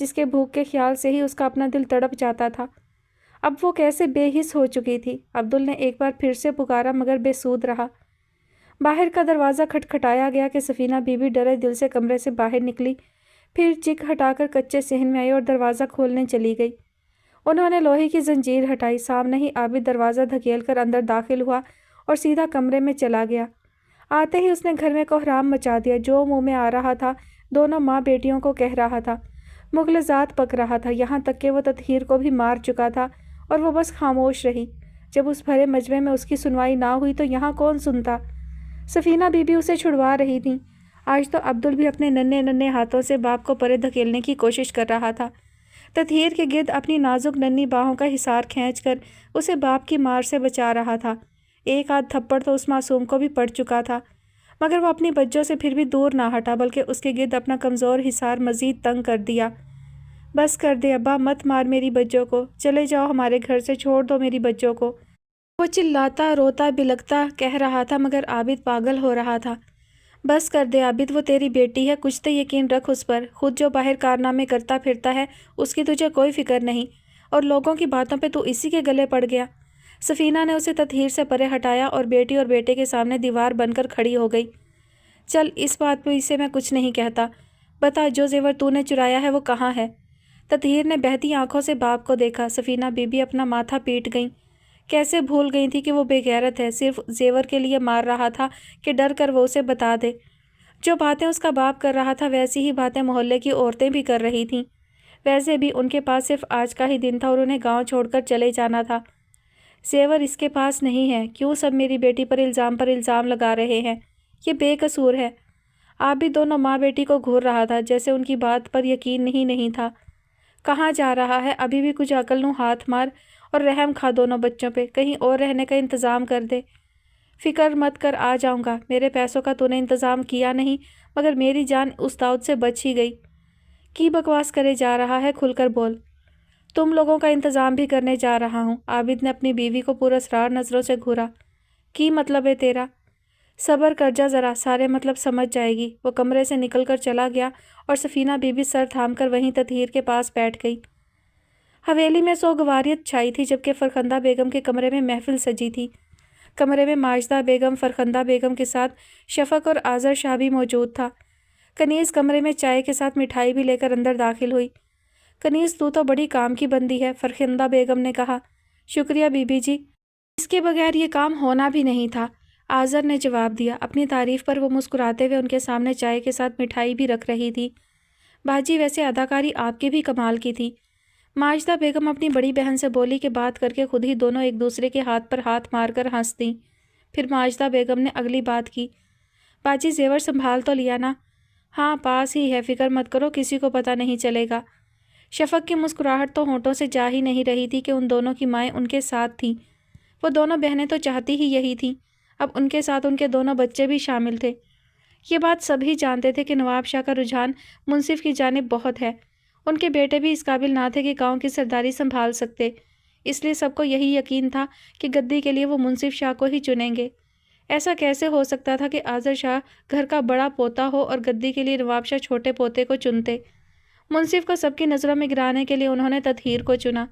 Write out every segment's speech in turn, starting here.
جس کے بھوک کے خیال سے ہی اس کا اپنا دل تڑپ جاتا تھا۔ اب وہ کیسے بے حس ہو چکی تھی۔ عبدل نے ایک بار پھر سے پکارا مگر بے سود رہا۔ باہر کا دروازہ کھٹکھٹایا گیا کہ سفینہ بی بی ڈرے دل سے کمرے سے باہر نکلی، پھر چیخ ہٹا کر کچے صحن میں آئی اور دروازہ کھولنے چلی گئی۔ انہوں نے لوہے کی زنجیر ہٹائی، سامنے ہی عابد دروازہ دھکیل کر اندر داخل ہوا اور سیدھا کمرے میں چلا گیا۔ آتے ہی اس نے گھر میں کوہرام مچا دیا۔ جو منہ میں آ رہا تھا دونوں ماں بیٹیوں کو کہہ رہا تھا، مغلظات پک رہا تھا، یہاں تک کہ وہ تطہیر کو بھی مار چکا تھا اور وہ بس خاموش رہی۔ جب اس بھرے مجمع میں اس کی سنوائی نہ ہوئی تو یہاں کون سنتا؟ سفینہ بی بی اسے چھڑوا رہی تھی۔ آج تو عبدل بھی اپنے ننھے ننھے ہاتھوں سے باپ کو پرے دھکیلنے کی کوشش کر رہا تھا، تطہیر کے گرد اپنی نازک ننھی باہوں کا حصار کھینچ کر اسے باپ کی مار سے بچا رہا تھا۔ ایک آدھ تھپڑ تو اس معصوم کو بھی پڑ چکا تھا، مگر وہ اپنی بچوں سے پھر بھی دور نہ ہٹا بلکہ اس کے گرد اپنا کمزور حصار مزید تنگ کر دیا۔ بس کر دے ابا، مت مار میری بچوں کو، چلے جاؤ ہمارے گھر سے، چھوڑ دو میری بچوں کو۔ وہ چلاتا روتا بلکتا کہہ رہا تھا مگر عابد پاگل ہو رہا تھا۔ بس کر دے عابد، وہ تیری بیٹی ہے، کچھ تو یقین رکھ اس پر، خود جو باہر کارنامے کرتا پھرتا ہے اس کی تجھے کوئی فکر نہیں، اور لوگوں کی باتوں پہ تو اسی کے گلے پڑ گیا۔ سفینہ نے اسے تطہیر سے پرے ہٹایا اور بیٹی اور بیٹے کے سامنے دیوار بن کر کھڑی ہو گئی۔ چل، اس بات پہ اسے میں کچھ نہیں کہتا، بتا جو زیور تو نے چرایا ہے وہ کہاں ہے؟ تطہیر نے بہتی آنکھوں سے باپ کو دیکھا۔ سفینہ بی بی اپنا ماتھا پیٹ گئیں، کیسے بھول گئی تھی کہ وہ بے غیرت ہے، صرف زیور کے لیے مار رہا تھا کہ ڈر کر وہ اسے بتا دے۔ جو باتیں اس کا باپ کر رہا تھا ویسی ہی باتیں محلے کی عورتیں بھی کر رہی تھیں۔ ویسے بھی ان کے پاس صرف آج کا ہی دن تھا اور انہیں گاؤں چھوڑ کر چلے جانا تھا۔ زیور اس کے پاس نہیں ہے، کیوں سب میری بیٹی پر الزام لگا رہے ہیں؟ یہ بے قصور ہے۔ آپ بھی دونوں ماں بیٹی کو گھور رہا تھا جیسے ان کی بات پر یقین نہیں تھا۔ کہاں جا رہا ہے؟ ابھی بھی کچھ عقل نو ہاتھ مار اور رحم کھا دونوں بچوں پہ، کہیں اور رہنے کا انتظام کر دے۔ فکر مت کر، آ جاؤں گا۔ میرے پیسوں کا تو نے انتظام کیا نہیں مگر میری جان اس داؤد سے بچ ہی گئی۔ کی بکواس کرے جا رہا ہے؟ کھل کر بول۔ تم لوگوں کا انتظام بھی کرنے جا رہا ہوں۔ عابد نے اپنی بیوی کو پراسرار نظروں سے گھورا۔ کی مطلب ہے تیرا؟ صبر کر جا ذرا، سارے مطلب سمجھ جائے گی۔ وہ کمرے سے نکل کر چلا گیا اور سفینہ بی بی سر تھام کر وہیں تطہیر کے پاس بیٹھ گئی۔ حویلی میں سوگواریت چھائی تھی جبکہ فرخندہ بیگم کے کمرے میں محفل سجی تھی۔ کمرے میں ماجدہ بیگم، فرخندہ بیگم کے ساتھ شفق اور آذر شاہ بھی موجود تھا۔ کنیز کمرے میں چائے کے ساتھ مٹھائی بھی لے کر اندر داخل ہوئی۔ کنیز تو بڑی کام کی بندی ہے، فرخندہ بیگم نے کہا۔ شکریہ بی بی جی، اس کے بغیر یہ کام ہونا بھی نہیں تھا، آذر نے جواب دیا۔ اپنی تعریف پر وہ مسکراتے ہوئے ان کے سامنے چائے کے ساتھ مٹھائی بھی رکھ رہی تھی۔ باجی ویسے اداکاری آپ کی بھی کمال کی تھی، ماجدہ بیگم اپنی بڑی بہن سے بولی کہ بات کر کے خود ہی دونوں ایک دوسرے کے ہاتھ پر ہاتھ مار کر ہنس دیں۔ پھر ماجدہ بیگم نے اگلی بات کی، باجی زیور سنبھال تو لیا نا؟ ہاں پاس ہی ہے، فکر مت کرو، کسی کو پتہ نہیں چلے گا۔ شفق کی مسکراہٹ تو ہونٹوں سے جا ہی نہیں رہی تھی کہ ان دونوں کی مائیں ان کے ساتھ تھیں۔ وہ دونوں بہنیں تو چاہتی ہی یہی تھیں، اب ان کے ساتھ ان کے دونوں بچے بھی شامل تھے۔ یہ بات سبھی جانتے تھے کہ نواب شاہ کا رجحان منصف کی جانب بہت ہے، ان کے بیٹے بھی اس قابل نہ تھے کہ گاؤں کی سرداری سنبھال سکتے، اس لیے سب کو یہی یقین تھا کہ گدی کے لیے وہ منصف شاہ کو ہی چنیں گے۔ ایسا کیسے ہو سکتا تھا کہ آذر شاہ گھر کا بڑا پوتا ہو اور گدی کے لیے نواب شاہ چھوٹے پوتے کو چنتے؟ منصف کو سب کی نظروں میں گرانے کے لیے انہوں نے تطہیر کو چنا۔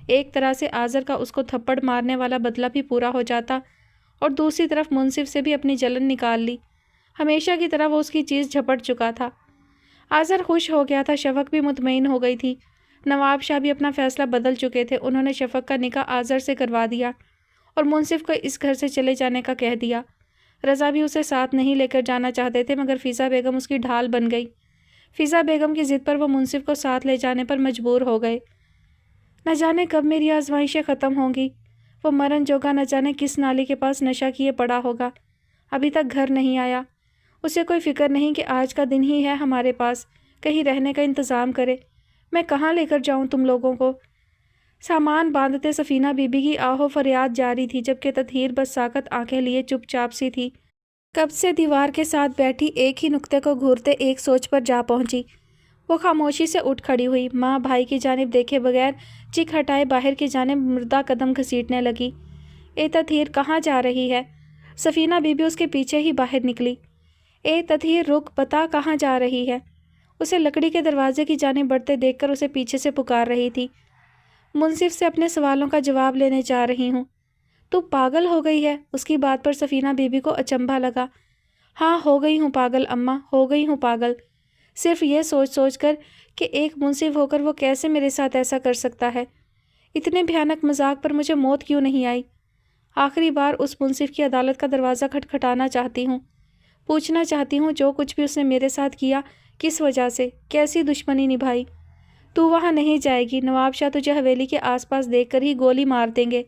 ایک طرح سے آذر کا اس کو تھپڑ مارنے والا بدلہ بھی پورا ہو جاتا اور دوسری طرف منصف سے بھی اپنی جلن نکال لی۔ ہمیشہ کی طرح وہ اس کی چیز جھپٹ چکا تھا۔ آذر خوش ہو گیا تھا، شفق بھی مطمئن ہو گئی تھی۔ نواب شاہ بھی اپنا فیصلہ بدل چکے تھے، انہوں نے شفق کا نکاح آذر سے کروا دیا اور منصف کو اس گھر سے چلے جانے کا کہہ دیا۔ رضا بھی اسے ساتھ نہیں لے کر جانا چاہتے تھے مگر فیضہ بیگم اس کی ڈھال بن گئی۔ فیضہ بیگم کی ضد پر وہ منصف کو ساتھ لے جانے پر مجبور ہو گئے۔ نہ جانے کب میری آزمائشیں ختم ہوں گی، وہ مرن جوگا نہ جانے کس نالی کے پاس نشہ کیے پڑا ہوگا، ابھی تک گھر نہیں آیا۔ اسے کوئی فکر نہیں کہ آج کا دن ہی ہے ہمارے پاس، کہیں رہنے کا انتظام کرے۔ میں کہاں لے کر جاؤں تم لوگوں کو؟ سامان باندھتے سفینہ بی بی کی آہو فریاد جاری تھی جبکہ تطہیر بس ساکت آنکھیں لیے چپ چاپ سی تھی۔ کب سے دیوار کے ساتھ بیٹھی ایک ہی نقطے کو گھورتے ایک سوچ پر جا پہنچی۔ وہ خاموشی سے اٹھ کھڑی ہوئی، ماں بھائی کی جانب دیکھے بغیر چیخ ہٹائے باہر کی جانب مردہ قدم گھسیٹنے لگی۔ اے تطہیر کہاں جا رہی ہے؟ سفینہ بی بی اس کے پیچھے ہی باہر نکلی۔ اے تطہیر رک، بتا کہاں جا رہی ہے؟ اسے لکڑی کے دروازے کی جانب بڑھتے دیکھ کر اسے پیچھے سے پکار رہی تھی۔ منصف سے اپنے سوالوں کا جواب لینے جا رہی ہوں۔ تو پاگل ہو گئی ہے؟ اس کی بات پر سفینہ بی بی کو اچنبھا لگا۔ ہاں ہو گئی ہوں پاگل اماں، ہو گئی ہوں پاگل، صرف یہ سوچ سوچ کر کہ ایک منصف ہو کر وہ کیسے میرے ساتھ ایسا کر سکتا ہے۔ اتنے بھیانک مذاق پر مجھے موت کیوں نہیں آئی؟ آخری بار اس منصف کی عدالت کا دروازہ کھٹکھٹانا چاہتی ہوں، پوچھنا چاہتی ہوں جو کچھ بھی اس نے میرے ساتھ کیا، کس وجہ سے، کیسی دشمنی نبھائی۔ تو وہاں نہیں جائے گی، نواب شاہ تجھے حویلی کے آس پاس دیکھ کر ہی گولی مار دیں گے۔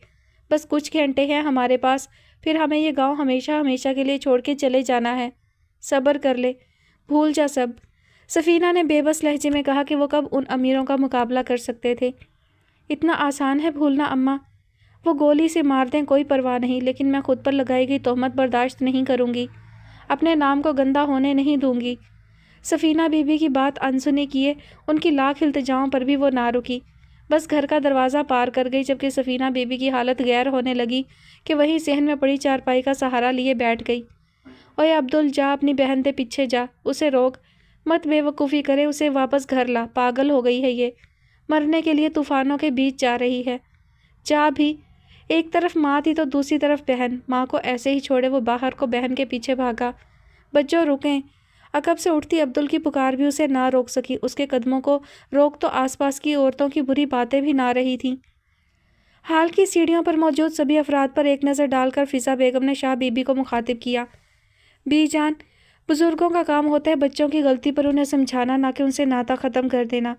بس کچھ گھنٹے ہیں ہمارے پاس، پھر ہمیں یہ گاؤں ہمیشہ ہمیشہ کے لیے چھوڑ کے چلے جانا ہے۔ صبر کر لے، بھول جا سب۔ سفینہ نے بے بس لہجے میں کہا کہ وہ کب ان امیروں کا مقابلہ کر سکتے تھے۔ اتنا آسان ہے بھولنا اماں؟ وہ گولی سے مار دیں کوئی پرواہ نہیں، لیکن میں خود پر لگائی گئی تہمت برداشت نہیں کروں گی، اپنے نام کو گندہ ہونے نہیں دوں گی۔ سفینہ بی بی کی بات انسنی کیے ان کی لاکھ التجاؤں پر بھی وہ نہ رکی، بس گھر کا دروازہ پار کر گئی جبکہ سفینہ بی بی کی حالت غیر ہونے لگی کہ وہیں صحن میں پڑی چارپائی کا سہارا لیے بیٹھ گئی۔ اوے عبدل، جا اپنی بہن دے پیچھے جا، اسے روک مت، بے وقوفی کرے، اسے واپس گھر لا، پاگل ہو گئی ہے یہ، مرنے کے لیے طوفانوں کے بیچ جا رہی ہے۔ جا بھی، ایک طرف ماں تھی تو دوسری طرف بہن، ماں کو ایسے ہی چھوڑے وہ باہر کو بہن کے پیچھے بھاگا۔ بچوں رکیں۔ عقب سے اٹھتی عبدل کی پکار بھی اسے نہ روک سکی، اس کے قدموں کو روک تو آس پاس کی عورتوں کی بری باتیں بھی نہ رہی تھیں۔ حال کی سیڑھیوں پر موجود سبھی افراد پر ایک نظر ڈال کر فضا بیگم نے شاہ بی بی کو مخاطب کیا۔ بی جان، بزرگوں کا کام ہوتا ہے بچوں کی غلطی پر انہیں سمجھانا، نہ کہ ان سے ناطہ ختم کر دینا۔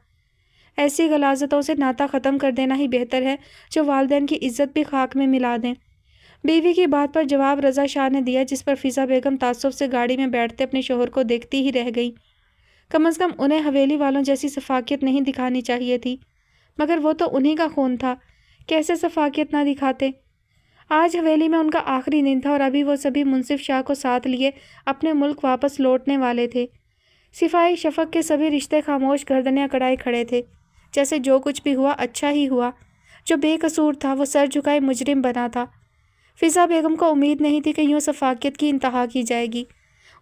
ایسی غلاظتوں سے ناطہ ختم کر دینا ہی بہتر ہے جو والدین کی عزت بھی خاک میں ملا دیں۔ بیوی کی بات پر جواب رضا شاہ نے دیا، جس پر فضا بیگم تعصب سے گاڑی میں بیٹھتے اپنے شوہر کو دیکھتی ہی رہ گئی۔ کم از کم انہیں حویلی والوں جیسی شفافیت نہیں دکھانی چاہیے تھی، مگر وہ تو انہی کا خون تھا، کیسے شفافیت نہ دکھاتے۔ آج حویلی میں ان کا آخری دن تھا اور ابھی وہ سبھی منصف شاہ کو ساتھ لیے اپنے ملک واپس لوٹنے والے تھے۔ صفائی شفق کے سبھی رشتے خاموش گردنیں اکڑائے کھڑے تھے، جیسے جو کچھ بھی ہوا اچھا ہی ہوا، جو بے قصور تھا وہ سر جھکائے مجرم بنا تھا۔ فضا بیگم کو امید نہیں تھی کہ یوں شفافیت کی انتہا کی جائے گی۔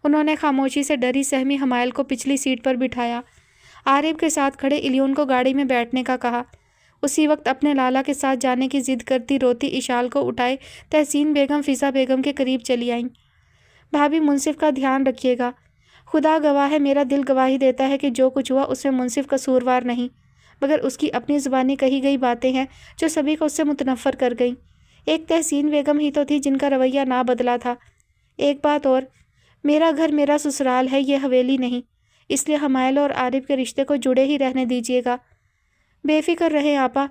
انہوں نے خاموشی سے ڈری سہمی حمائل کو پچھلی سیٹ پر بٹھایا، عارف کے ساتھ کھڑے الیون کو گاڑی میں بیٹھنے کا کہا۔ اسی وقت اپنے لالا کے ساتھ جانے کی ضد کرتی روتی اشال کو اٹھائے تحسین بیگم فضا بیگم کے قریب چلی آئیں۔ بھابھی، منصف کا دھیان رکھیے گا، خدا گواہ ہے میرا دل گواہی دیتا ہے کہ جو کچھ ہوا اس میں منصف قصوروار نہیں، مگر اس کی اپنی زبانی کہی گئی باتیں ہیں جو سبھی کو اس سے متنفر کر گئیں۔ ایک تحسین بیگم ہی تو تھی جن کا رویہ نہ بدلا تھا۔ ایک بات اور، میرا گھر میرا سسرال ہے، یہ حویلی نہیں، اس لیے حمائل اور عارف کے رشتے کو جڑے ہی رہنے دیجیے گا۔ بے فکر رہیں آپا،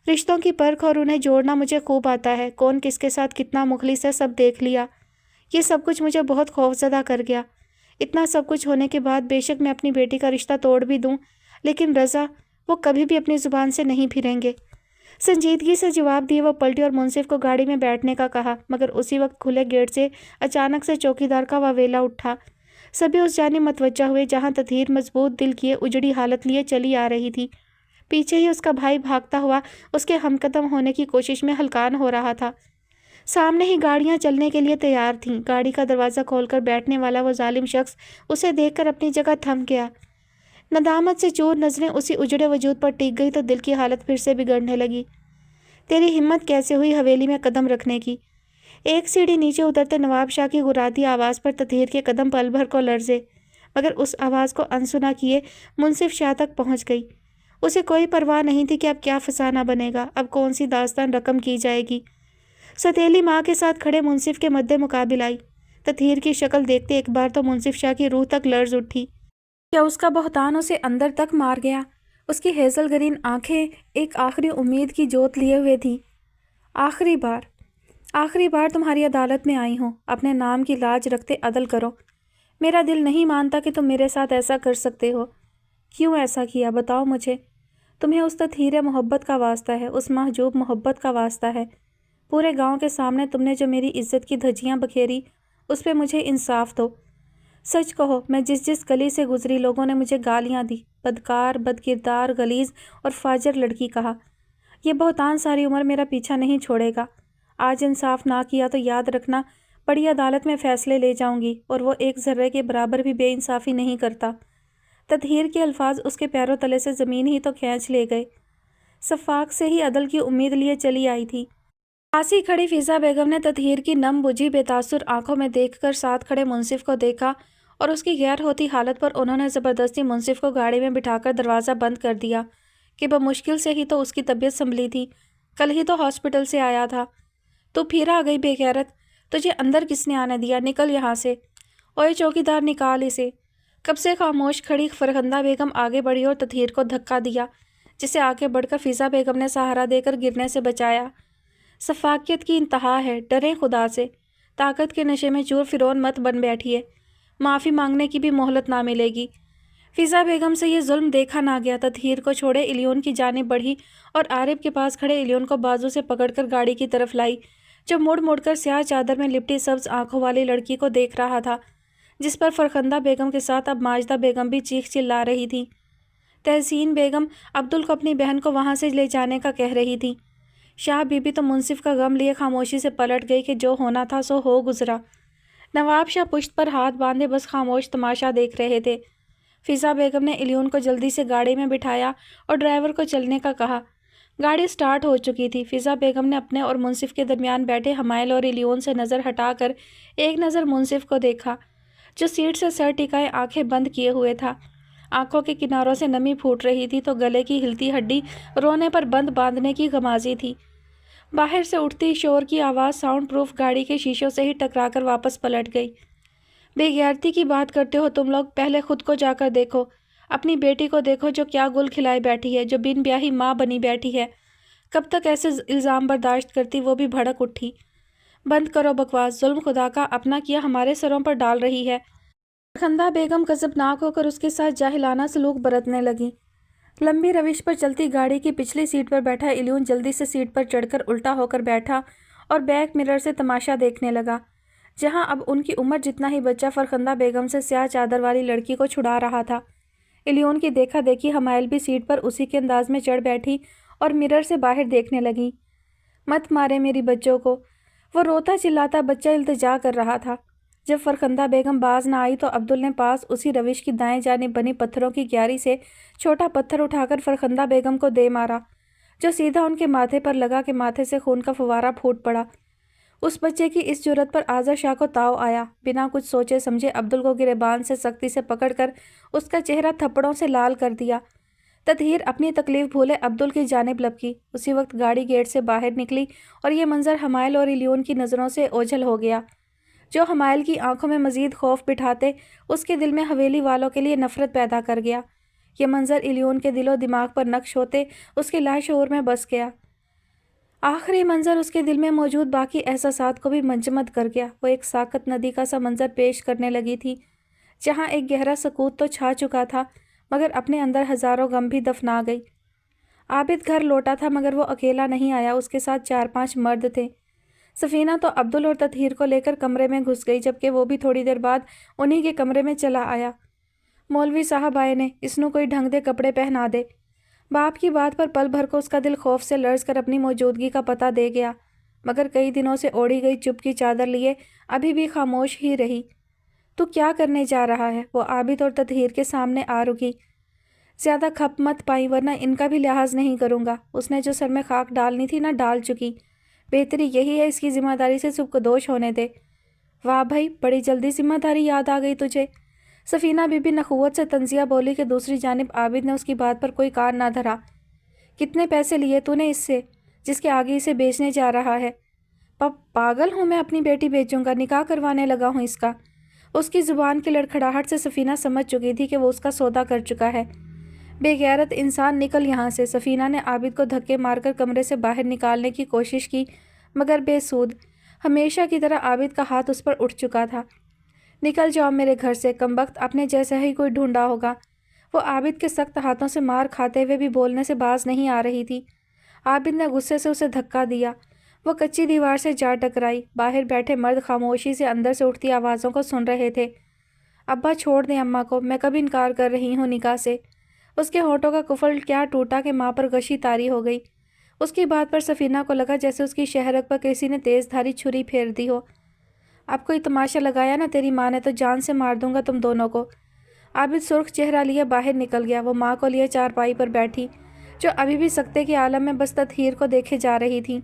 رشتوں کی پرکھ اور انہیں جوڑنا مجھے خوب آتا ہے، کون کس کے ساتھ کتنا مخلص ہے سب دیکھ لیا۔ یہ سب کچھ مجھے بہت خوفزدہ کر گیا۔ اتنا سب کچھ ہونے کے بعد بے شک میں اپنی بیٹی کا رشتہ توڑ بھی دوں، لیکن رضا، وہ کبھی بھی اپنی زبان سے نہیں پھریں گے۔ سنجیدگی سے جواب دیے وہ پلٹی اور منصف کو گاڑی میں بیٹھنے کا کہا، مگر اسی وقت کھلے گیٹ سے اچانک سے چوکیدار کا واویلا اٹھا۔ سبھی اس جانب متوجہ ہوئے جہاں تطہیر مضبوط دل کیے اجڑی حالت لیے چلی آ رہی تھی۔ پیچھے ہی اس کا بھائی بھاگتا ہوا اس کے ہم قدم ہونے کی کوشش میں ہلکان ہو رہا تھا۔ سامنے ہی گاڑیاں چلنے کے لیے تیار تھیں۔ گاڑی کا دروازہ کھول کر بیٹھنے والا وہ ظالم شخص اسے دیکھ کر اپنی جگہ تھم گیا۔ ندامت سے چور نظریں اسی اجڑے وجود پر ٹک گئی تو دل کی حالت پھر سے بگڑنے لگی۔ تیری ہمت کیسے ہوئی حویلی میں قدم رکھنے کی؟ ایک سیڑھی نیچے اترتے نواب شاہ کی غراتی آواز پر تطہیر کے قدم پل بھر کو لرزے، مگر اس آواز کو انسنا کیے منصف شاہ تک پہنچ گئی۔ اسے کوئی پرواہ نہیں تھی کہ اب کیا فسانہ بنے گا، اب کون سی داستان رقم کی جائے گی۔ ستیلی ماں کے ساتھ کھڑے منصف کے مد مقابل آئی۔ تطہیر کی شکل دیکھتے ایک بار تو منصف شاہ کی روح تک لرز اٹھی۔ کیا اس کا بہتان اسے اندر تک مار گیا؟ اس کی ہیزل گرین آنکھیں ایک آخری امید کی جوت لیے ہوئے تھیں۔ آخری بار تمہاری عدالت میں آئی ہوں، اپنے نام کی لاج رکھتے عدل کرو۔ میرا دل نہیں مانتا کہ تم میرے ساتھ ایسا کر سکتے ہو۔ کیوں ایسا کیا بتاؤ مجھے؟ تمہیں اس تطہیر محبت کا واسطہ ہے، اس محجوب محبت کا واسطہ ہے۔ پورے گاؤں کے سامنے تم نے جو میری عزت کی دھجیاں بکھیری، اس پہ مجھے انصاف دو۔ سچ کہو، میں جس گلی سے گزری لوگوں نے مجھے گالیاں دی، بدکار، بدکردار، غلیظ اور فاجر لڑکی کہا۔ یہ بہتان ساری عمر میرا پیچھا نہیں چھوڑے گا۔ آج انصاف نہ کیا تو یاد رکھنا بڑی عدالت میں فیصلے لے جاؤں گی، اور وہ ایک ذرے کے برابر بھی بے انصافی نہیں کرتا۔ تطہیر کے الفاظ اس کے پیروں تلے سے زمین ہی تو کھینچ لے گئے۔ صفاق سے ہی عدل کی امید لیے چلی آئی تھی۔ پاس ہی کھڑی فضا بیگم نے تطہیر کی نم بجھی بے تاثر آنکھوں میں دیکھ کر ساتھ کھڑے منصف کو دیکھا اور اس کی غیر ہوتی حالت پر انہوں نے زبردستی منصف کو گاڑی میں بٹھا کر دروازہ بند کر دیا کہ بمشکل سے ہی تو اس کی طبیعت سنبھلی تھی، کل ہی تو ہاسپٹل سے آیا تھا۔ تو پھر آ گئی بے غیرت، تجھے اندر کس نے آنے دیا؟ نکل یہاں سے، اوئے چوکیدار نکال اسے۔ کب سے خاموش کھڑی فرخندہ بیگم آگے بڑھی اور تطہیر کو دھکا دیا، جسے آگے بڑھ کر فضا بیگم نے سہارا دے کر گرنے سے بچایا۔ شفافیت کی انتہا ہے، ڈریں خدا سے، طاقت کے نشے میں چور فرعون مت بن بیٹھیے، معافی مانگنے کی بھی مہلت نہ ملے گی۔ فضا بیگم سے یہ ظلم دیکھا نہ گیا۔ تطہیر کو چھوڑے الیون کی جانب بڑھی اور عارف کے پاس کھڑے الیون کو بازو سے پکڑ کر گاڑی کی طرف لائی، جو مڑ مڑ کر سیاہ چادر میں لپٹی سبز آنکھوں والی لڑکی کو دیکھ رہا تھا، جس پر فرخندہ بیگم کے ساتھ اب ماجدہ بیگم بھی چیخ چلا رہی تھی۔ تحسین بیگم عبدل کو اپنی بہن کو وہاں سے لے جانے کا کہہ رہی تھی۔ شاہ بی بی تو منصف کا غم لیے خاموشی سے پلٹ گئی کہ جو ہونا تھا سو ہو گزرا۔ نواب شاہ پشت پر ہاتھ باندھے بس خاموش تماشا دیکھ رہے تھے۔ فضا بیگم نے الیون کو جلدی سے گاڑی میں بٹھایا اور ڈرائیور کو چلنے کا کہا۔ گاڑی سٹارٹ ہو چکی تھی۔ فضا بیگم نے اپنے اور منصف کے درمیان بیٹھے حمائل اور الیون سے نظر ہٹا کر ایک نظر منصف کو دیکھا، جو سیٹ سے سر ٹکائے آنکھیں بند کیے ہوئے تھا۔ آنکھوں کے کناروں سے نمی پھوٹ رہی تھی تو گلے کی ہلتی ہڈی رونے پر بند باندھنے کی غمازی تھی۔ باہر سے اٹھتی شور کی آواز ساؤنڈ پروف گاڑی کے شیشوں سے ہی ٹکرا کر واپس پلٹ گئی۔ بے غیرتی کی بات کرتے ہو تم لوگ، پہلے خود کو جا کر دیکھو، اپنی بیٹی کو دیکھو جو کیا گل کھلائے بیٹھی ہے، جو بن بیاہی ماں بنی بیٹھی ہے۔ کب تک ایسے الزام برداشت کرتی؟ وہ بھی بھڑک اٹھی۔ بند کرو بکواس، ظلم خدا کا اپنا کیا ہمارے سروں پر ڈال رہی ہے۔ فرخندہ بیگم غضبناک ہو کر اس کے ساتھ جاہلانہ سلوک برتنے لگی۔ لمبی روش پر چلتی گاڑی کی پچھلی سیٹ پر بیٹھا الیون جلدی سے سیٹ پر چڑھ کر الٹا ہو کر بیٹھا اور بیک مرر سے تماشا دیکھنے لگا، جہاں اب ان کی عمر جتنا ہی بچہ فرخندہ بیگم سے سیاہ چادر والی لڑکی کو چھڑا رہا تھا۔ الیون کی دیکھا دیکھی حمائل بھی سیٹ پر اسی کے انداز میں چڑھ بیٹھی اور مرر سے باہر دیکھنے لگی۔ مت مارے میری بچوں کو، وہ روتا چلاتا بچہ التجا کر رہا تھا۔ جب فرخندہ بیگم باز نہ آئی تو عبدل نے پاس اسی روش کی دائیں جانب بنی پتھروں کی کیاری سے چھوٹا پتھر اٹھا کر فرخندہ بیگم کو دے مارا، جو سیدھا ان کے ماتھے پر لگا کہ ماتھے سے خون کا فوارہ پھوٹ پڑا۔ اس بچے کی اس جرأت پر آذر شاہ کو تاؤ آیا۔ بنا کچھ سوچے سمجھے عبدل کو گریبان سے سختی سے پکڑ کر اس کا چہرہ تھپڑوں سے لال کر دیا۔ تطہیر اپنی تکلیف بھولے عبدل کی جانب لپکی۔ اسی وقت گاڑی گیٹ سے باہر نکلی اور یہ منظر حمائل اور الیون کی نظروں سے اوجھل ہو گیا، جو حمائل کی آنکھوں میں مزید خوف بٹھاتے اس کے دل میں حویلی والوں کے لیے نفرت پیدا کر گیا۔ یہ منظر الیون کے دل و دماغ پر نقش ہوتے اس کے لاشعور میں بس گیا۔ آخری منظر اس کے دل میں موجود باقی احساسات کو بھی منجمد کر گیا۔ وہ ایک ساکت ندی کا سا منظر پیش کرنے لگی تھی، جہاں ایک گہرا سکوت تو چھا چکا تھا مگر اپنے اندر ہزاروں غم بھی دفنا گئی۔ عابد گھر لوٹا تھا مگر وہ اکیلا نہیں آیا، اس کے ساتھ 4-5 مرد تھے۔ سفینہ تو عبدل اور تطہیر کو لے کر کمرے میں گھس گئی، جبکہ وہ بھی تھوڑی دیر بعد انہی کے کمرے میں چلا آیا۔ مولوی صاحب آئے نے، اس نو کوئی ڈھنگ دے کپڑے پہنا دے۔ باپ کی بات پر پل بھر کو اس کا دل خوف سے لرز کر اپنی موجودگی کا پتہ دے گیا، مگر کئی دنوں سے اوڑھی گئی چپ کی چادر لیے ابھی بھی خاموش ہی رہی۔ تو کیا کرنے جا رہا ہے؟ وہ عابد اور تطہیر کے سامنے آ رکی۔ زیادہ کھپ مت پائی ورنہ ان کا بھی لحاظ نہیں کروں گا۔ اس نے جو سر میں خاک ڈالنی تھی نہ ڈال چکی، بہتری یہی ہے اس کی ذمہ داری سے سبکدوش ہونے دے۔ واہ بھائی، بڑی جلدی ذمہ داری یاد آ گئی تجھے۔ سفینہ بی بی نخوت سے طنزیہ بولی کہ دوسری جانب عابد نے اس کی بات پر کوئی کان نہ دھرا۔ کتنے پیسے لیے تو نے اس سے، جس کے آگے اسے بیچنے جا رہا ہے؟ پاگل ہوں میں اپنی بیٹی بیچوں گا؟ نکاح کروانے لگا ہوں اس کا۔ اس کی زبان کی لڑکھڑاہٹ سے سفینہ سمجھ چکی تھی کہ وہ اس کا سودا کر چکا ہے۔ بے غیرت انسان، نکل یہاں سے۔ سفینہ نے عابد کو دھکے مار کر کمرے سے باہر نکالنے کی کوشش کی مگر بے سود۔ ہمیشہ کی طرح عابد کا ہاتھ اس پر اٹھ چکا تھا۔ نکل جاؤ میرے گھر سے، کمبخت، اپنے جیسا ہی کوئی ڈھونڈا ہوگا۔ وہ عابد کے سخت ہاتھوں سے مار کھاتے ہوئے بھی بولنے سے باز نہیں آ رہی تھی۔ عابد نے غصے سے اسے دھکا دیا۔ وہ کچی دیوار سے جا ٹکرائی۔ باہر بیٹھے مرد خاموشی سے اندر سے اٹھتی آوازوں کو سن رہے تھے۔ ابا چھوڑ دیں اماں کو، میں کب انکار کر رہی ہوں نکاح سے۔ اس کے ہونٹوں کا کفل کیا ٹوٹا کہ ماں پر غشی طاری ہو گئی۔ اس کی بات پر سفینہ کو لگا جیسے اس کی شہرک پر کسی نے تیز دھاری چھری پھیر دی ہو۔ اب کوئی تماشا لگایا نا تیری ماں نے تو جان سے مار دوں گا تم دونوں کو۔ عابد سرخ چہرہ لیے باہر نکل گیا۔ وہ ماں کو لیے چارپائی پر بیٹھی جو ابھی بھی سکتے کے عالم میں بس تطہیر کو دیکھے جا رہی تھی۔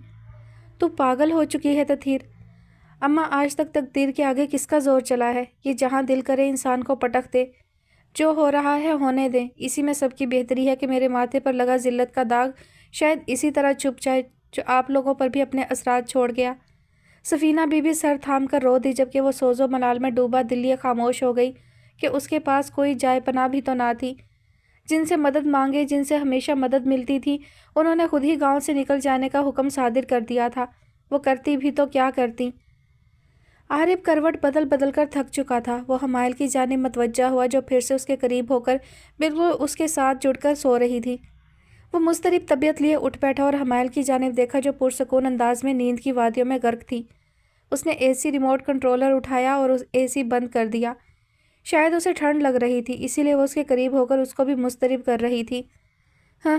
تو پاگل ہو چکی ہے تطہیر؟ اماں آج تک تقدیر کے آگے کس کا زور چلا ہے؟ یہ جہاں دل کرے انسان کو پٹک دے۔ جو ہو رہا ہے ہونے دیں، اسی میں سب کی بہتری ہے کہ میرے ماتھے پر لگا ذلت کا داغ شاید اسی طرح چھپ جائے جو آپ لوگوں پر بھی اپنے اثرات چھوڑ گیا۔ سفینہ بی بی سر تھام کر رو دی جبکہ وہ سوز و ملال میں ڈوبا دل یہ خاموش ہو گئی کہ اس کے پاس کوئی جائے پناہ بھی تو نہ تھی۔ جن سے مدد مانگے، جن سے ہمیشہ مدد ملتی تھی، انہوں نے خود ہی گاؤں سے نکل جانے کا حکم صادر کر دیا تھا۔ وہ کرتی بھی تو کیا کرتی؟ عارف کروٹ بدل بدل کر تھک چکا تھا۔ وہ حمائل کی جانب متوجہ ہوا جو پھر سے اس کے قریب ہو کر بالکل اس کے ساتھ جڑ کر سو رہی تھی۔ وہ مضطرب طبیعت لیے اٹھ بیٹھا اور حمائل کی جانب دیکھا جو پرسکون انداز میں نیند کی وادیوں میں غرق تھی۔ اس نے اے سی ریموٹ کنٹرولر اٹھایا اور اے سی بند کر دیا۔ شاید اسے ٹھنڈ لگ رہی تھی، اسی لیے وہ اس کے قریب ہو کر اس کو بھی مضطرب کر رہی تھی۔ ہاں،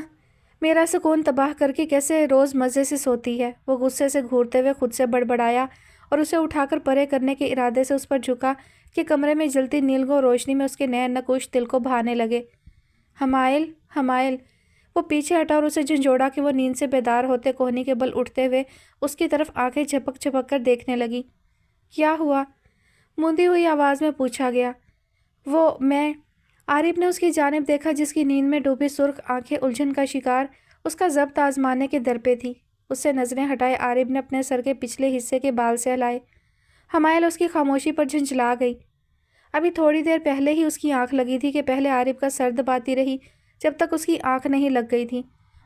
میرا سکون تباہ کر کے کیسے روز مزے سے سوتی ہے؟ وہ غصے سے گھورتے ہوئے خود سے بڑبڑایا اور اسے اٹھا کر پرے کرنے کے ارادے سے اس پر جھکا کہ کمرے میں جلتی نیلگوں روشنی میں اس کے نئے نقوش دل کو بھانے لگے۔ حمائل، حمائل! وہ پیچھے ہٹا اور اسے جھنجھوڑا کہ وہ نیند سے بیدار ہوتے کوہنی کے بل اٹھتے ہوئے اس کی طرف آنکھیں جھپک جھپک کر دیکھنے لگی۔ کیا ہوا؟ موندی ہوئی آواز میں پوچھا گیا۔ میں عارف نے اس کی جانب دیکھا جس کی نیند میں ڈوبی سرخ آنکھیں الجھن کا شکار اس کا ضبط آزمانے کے در پہ تھی۔ اس سے نظریں ہٹائے عارف نے اپنے سر کے پچھلے حصے کے بال سہلائے۔ حمائل اس کی خاموشی پر جھنجھلا گئی۔ ابھی تھوڑی دیر پہلے ہی اس کی آنکھ لگی تھی کہ پہلے عارف کا سر دباتی رہی جب تک اس کی آنکھ نہیں لگ گئی تھی،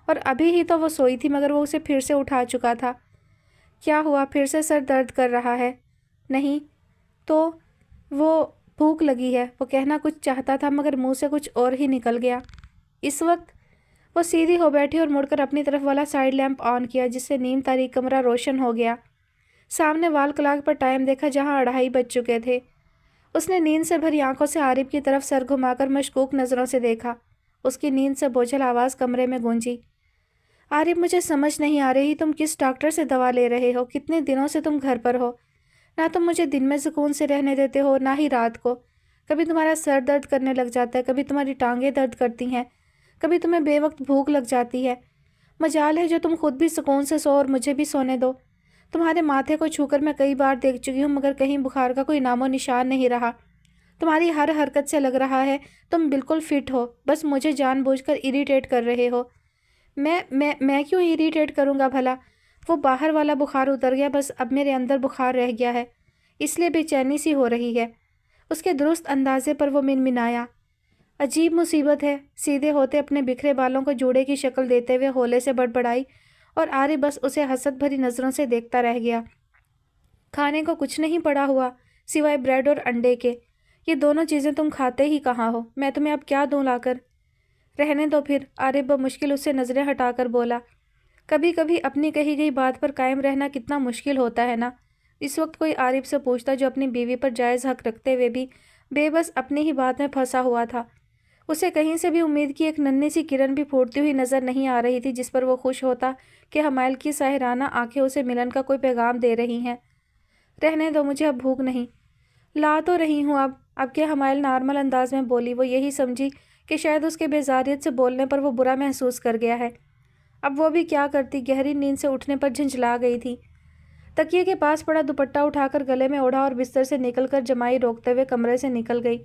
اور ابھی ہی تو وہ سوئی تھی مگر وہ اسے پھر سے اٹھا چکا تھا۔ کیا ہوا؟ پھر سے سر درد کر رہا ہے؟ نہیں تو وہ بھوک لگی ہے، وہ کہنا کچھ چاہتا تھا مگر منہ سے کچھ اور ہی نکل گیا۔ اس وقت وہ سیدھی ہو بیٹھی اور مڑ کر اپنی طرف والا سائیڈ لیمپ آن کیا جس سے نیم تاریک کمرہ روشن ہو گیا۔ سامنے وال کلاک پر ٹائم دیکھا جہاں 2:30 بج چکے تھے۔ اس نے نیند سے بھری آنکھوں سے عارف کی طرف سر گھما کر مشکوک نظروں سے دیکھا۔ اس کی نیند سے بوجھل آواز کمرے میں گونجی۔ عارف، مجھے سمجھ نہیں آ رہی تم کس ڈاکٹر سے دوا لے رہے ہو؟ کتنے دنوں سے تم گھر پر ہو؟ نہ تم مجھے دن میں سکون سے رہنے دیتے ہو نہ ہی رات کو۔ کبھی تمہارا سر درد کرنے لگ جاتا ہے، کبھی تمہاری ٹانگیں درد کرتی ہیں، کبھی تمہیں بے وقت بھوک لگ جاتی ہے۔ مجال ہے جو تم خود بھی سکون سے سو اور مجھے بھی سونے دو۔ تمہارے ماتھے کو چھو کر میں کئی بار دیکھ چکی ہوں مگر کہیں بخار کا کوئی نام و نشان نہیں رہا۔ تمہاری ہر حرکت سے لگ رہا ہے تم بالکل فٹ ہو، بس مجھے جان بوجھ کر اریٹیٹ کر رہے ہو۔ میں کیوں اریٹیٹ کروں گا بھلا؟ وہ باہر والا بخار اتر گیا، بس اب میرے اندر بخار رہ گیا ہے، اس لیے بے چینی سی ہو رہی ہے۔ اس کے درست اندازے پر وہ منمنایا۔ عجیب مصیبت ہے۔ سیدھے ہوتے اپنے بکھرے بالوں کو جوڑے کی شکل دیتے ہوئے ہولے سے بڑبڑائی اور عارف بس اسے حسد بھری نظروں سے دیکھتا رہ گیا۔ کھانے کو کچھ نہیں پڑا ہوا سوائے بریڈ اور انڈے کے۔ یہ دونوں چیزیں تم کھاتے ہی کہاں ہو؟ میں تمہیں اب کیا دوں لا کر؟ رہنے دو پھر، عارف بمشکل اس سے نظریں ہٹا کر بولا۔ کبھی کبھی اپنی کہی گئی بات پر قائم رہنا کتنا مشکل ہوتا ہے نا؟ اس وقت کوئی عارف سے پوچھتا جو اپنی بیوی پر جائز حق رکھتے ہوئے بھی بے بس اپنی ہی بات میں پھنسا ہوا تھا۔ اسے کہیں سے بھی امید کی ایک ننھی سی کرن بھی پھوٹتی ہوئی نظر نہیں آ رہی تھی جس پر وہ خوش ہوتا کہ حمائل کی ساحرانہ آنکھیں اسے ملن کا کوئی پیغام دے رہی ہیں۔ رہنے دو، مجھے اب بھوک نہیں۔ لا تو رہی ہوں اب کہ حمائل نارمل انداز میں بولی۔ وہ یہی سمجھی کہ شاید اس کے بیزاریت سے بولنے پر وہ برا محسوس کر گیا ہے۔ اب وہ بھی کیا کرتی، گہری نیند سے اٹھنے پر جھنجھلا گئی تھی۔ تکیے کے پاس پڑا دوپٹہ اٹھا کر گلے میں اوڑھا اور بستر سے نکل کر جمائی روکتے ہوئے کمرے سے نکل گئی۔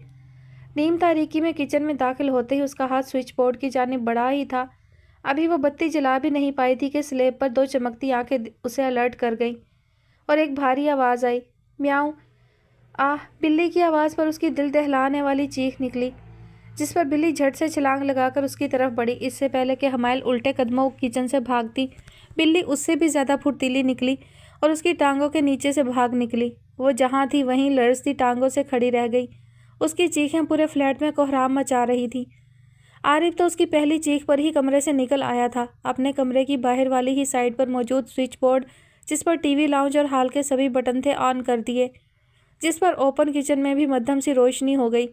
نیم تاریکی میں کچن میں داخل ہوتے ہی اس کا ہاتھ سوئچ بورڈ کی جانب بڑھا ہی تھا۔ ابھی وہ بتی جلا بھی نہیں پائی تھی کہ سلیب پر 2 چمکتی آنکھیں اسے الرٹ کر گئیں اور ایک بھاری آواز آئی، میاؤں۔ بلی کی آواز پر اس کی دل دہلانے والی چیخ نکلی جس پر بلی جھٹ سے چھلانگ لگا کر اس کی طرف بڑھی۔ اس سے پہلے کہ حمائل الٹے قدموں کچن سے بھاگتی، بلی اس سے بھی زیادہ پھرتیلی نکلی اور اس کی ٹانگوں کے نیچے سے بھاگ نکلی۔ وہ جہاں تھی وہیں لرزتی ٹانگوں سے کھڑی رہ گئی۔ اس کی چیخیں پورے فلیٹ میں کوہرام مچا رہی تھی۔ عارف تو اس کی پہلی چیخ پر ہی کمرے سے نکل آیا تھا۔ اپنے کمرے کی باہر والی ہی سائڈ پر موجود سوئچ بورڈ جس پر ٹی وی لاؤنج اور ہال کے سبھی بٹن تھے آن کر دیے، جس پر اوپن کچن میں بھی مدھم سی روشنی ہو گئی۔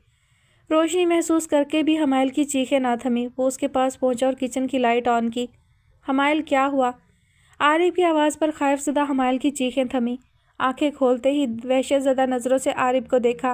روشنی محسوس کر کے بھی حمائل کی چیخیں نہ تھمیں۔ وہ اس کے پاس پہنچا اور کچن کی لائٹ آن کی۔ حمائل، کیا ہوا؟ عارف کی آواز پر خائف زدہ حمائل کی چیخیں تھمیں۔ آنکھیں کھولتے ہی وحشت زدہ نظروں سے عارف کو دیکھا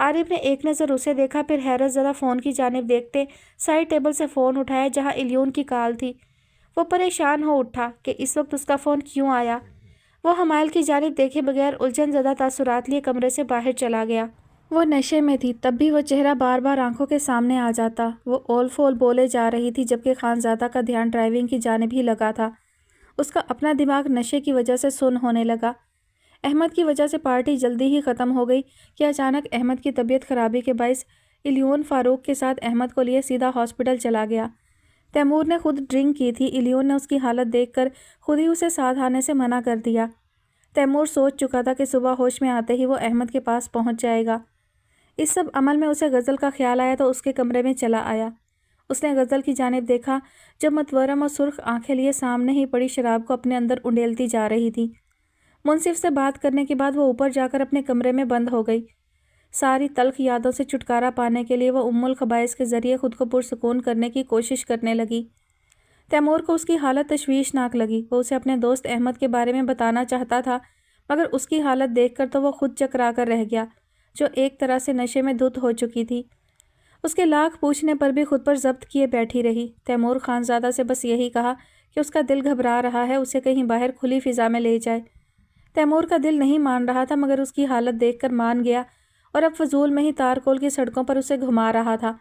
عارف نے ایک نظر اسے دیکھا، پھر حیرت زدہ فون کی جانب دیکھتے سائڈ ٹیبل سے فون اٹھایا جہاں الیون کی کال تھی۔ وہ پریشان ہو اٹھا کہ اس وقت اس کا فون کیوں آیا۔ وہ حمائل کی جانب دیکھے بغیر الجھن زدہ تاثرات لیے کمرے سے باہر چلا گیا۔ وہ نشے میں تھی، تب بھی وہ چہرہ بار بار آنکھوں کے سامنے آ جاتا۔ وہ اول فول بولے جا رہی تھی جبکہ خانزادہ کا دھیان ڈرائیونگ کی جانب ہی لگا تھا۔ اس کا اپنا دماغ نشے کی وجہ سے سن ہونے لگا۔ احمد کی وجہ سے پارٹی جلدی ہی ختم ہو گئی کہ اچانک احمد کی طبیعت خرابی کے باعث الیون فاروق کے ساتھ احمد کو لیے سیدھا ہاسپٹل چلا گیا۔ تیمور نے خود ڈرنک کی تھی، الیون نے اس کی حالت دیکھ کر خود ہی اسے ساتھ آنے سے منع کر دیا۔ تیمور سوچ چکا تھا کہ صبح ہوش میں آتے ہی وہ احمد کے پاس پہنچ جائے گا۔ اس سب عمل میں اسے غزل کا خیال آیا تو اس کے کمرے میں چلا آیا۔ اس نے غزل کی جانب دیکھا جو متورم اور سرخ آنکھیں لیے سامنے ہی پڑی شراب کو اپنے اندر انڈیلتی جا رہی تھی۔ منصف سے بات کرنے کے بعد وہ اوپر جا کر اپنے کمرے میں بند ہو گئی۔ ساری تلخ یادوں سے چھٹکارا پانے کے لیے وہ الخبائث کے ذریعے خود کو پرسکون کرنے کی کوشش کرنے لگی۔ تیمور کو اس کی حالت تشویشناک لگی۔ وہ اسے اپنے دوست احمد کے بارے میں بتانا چاہتا تھا مگر اس کی حالت دیکھ کر تو وہ خود چکرا کر رہ گیا جو ایک طرح سے نشے میں دھت ہو چکی تھی۔ اس کے لاکھ پوچھنے پر بھی خود پر ضبط کیے بیٹھی رہی۔ تیمور خانزادہ سے بس یہی کہا کہ اس کا دل گھبرا رہا ہے، اسے کہیں باہر کھلی فضا میں لے جائے۔ تیمور کا دل نہیں مان رہا تھا مگر اس کی حالت دیکھ کر مان گیا اور اب فضول میں ہی تارکول کی سڑکوں پر اسے گھما رہا تھا،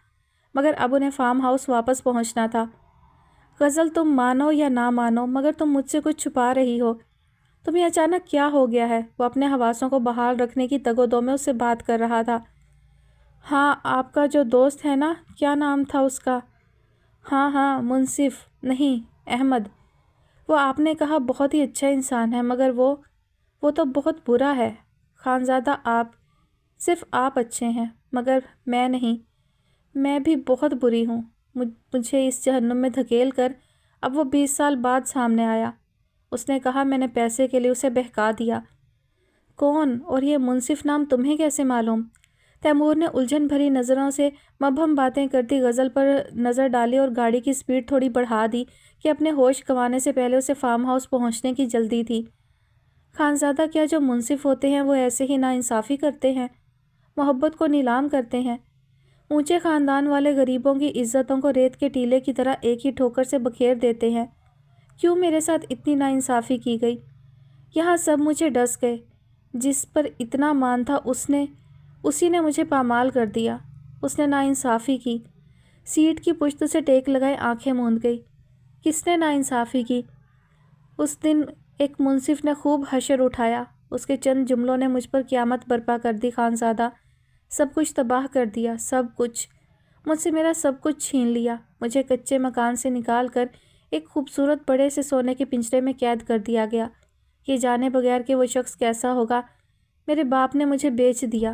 مگر اب انہیں فارم ہاؤس واپس پہنچنا تھا۔ غزل تم مانو یا نہ مانو مگر تم مجھ سے کچھ چھپا رہی ہو، تمہیں اچانک کیا ہو گیا ہے؟ وہ اپنے حواسوں کو بحال رکھنے کی تگ و دو میں اس سے بات کر رہا تھا۔ ہاں آپ کا جو دوست ہے نا، کیا نام تھا اس کا؟ ہاں منصف نہیں، احمد۔ وہ آپ نے کہا بہت ہی اچھا انسان ہے مگر وہ تو بہت برا ہے۔ خانزادہ صرف آپ اچھے ہیں مگر میں نہیں، میں بھی بہت بری ہوں۔ مجھے اس جہنم میں دھکیل کر اب وہ 20 سال بعد سامنے آیا۔ اس نے کہا میں نے پیسے کے لیے اسے بہکا دیا۔ کون؟ اور یہ منصف نام تمہیں کیسے معلوم؟ تیمور نے الجھن بھری نظروں سے مبہم باتیں کرتی غزل پر نظر ڈالی اور گاڑی کی سپیڈ تھوڑی بڑھا دی کہ اپنے ہوش گنوانے سے پہلے اسے فارم ہاؤس پہنچنے کی جلدی تھی۔ خانزادہ کیا جو منصف ہوتے ہیں وہ ایسے ہی ناانصافی کرتے ہیں، محبت کو نیلام کرتے ہیں؟ اونچے خاندان والے غریبوں کی عزتوں کو ریت کے ٹیلے کی طرح ایک ہی ٹھوکر سے بکھیر دیتے ہیں۔ کیوں میرے ساتھ اتنی ناانصافی کی گئی؟ یہاں سب مجھے ڈس گئے، جس پر اتنا مان تھا اسی نے مجھے پامال کر دیا۔ اس نے ناانصافی کی۔ سیٹ کی پشت سے ٹیک لگائے آنکھیں موند گئی۔ کس نے ناانصافی کی؟ اس دن ایک منصف نے خوب حشر اٹھایا، اس کے چند جملوں نے مجھ پر قیامت برپا کر دی۔ خانزادہ سب کچھ تباہ کر دیا، سب کچھ مجھ سے میرا سب کچھ چھین لیا۔ مجھے کچے مکان سے نکال کر ایک خوبصورت بڑے سے سونے کے پنجرے میں قید کر دیا گیا۔ یہ جانے بغیر کہ وہ شخص کیسا ہوگا، میرے باپ نے مجھے بیچ دیا۔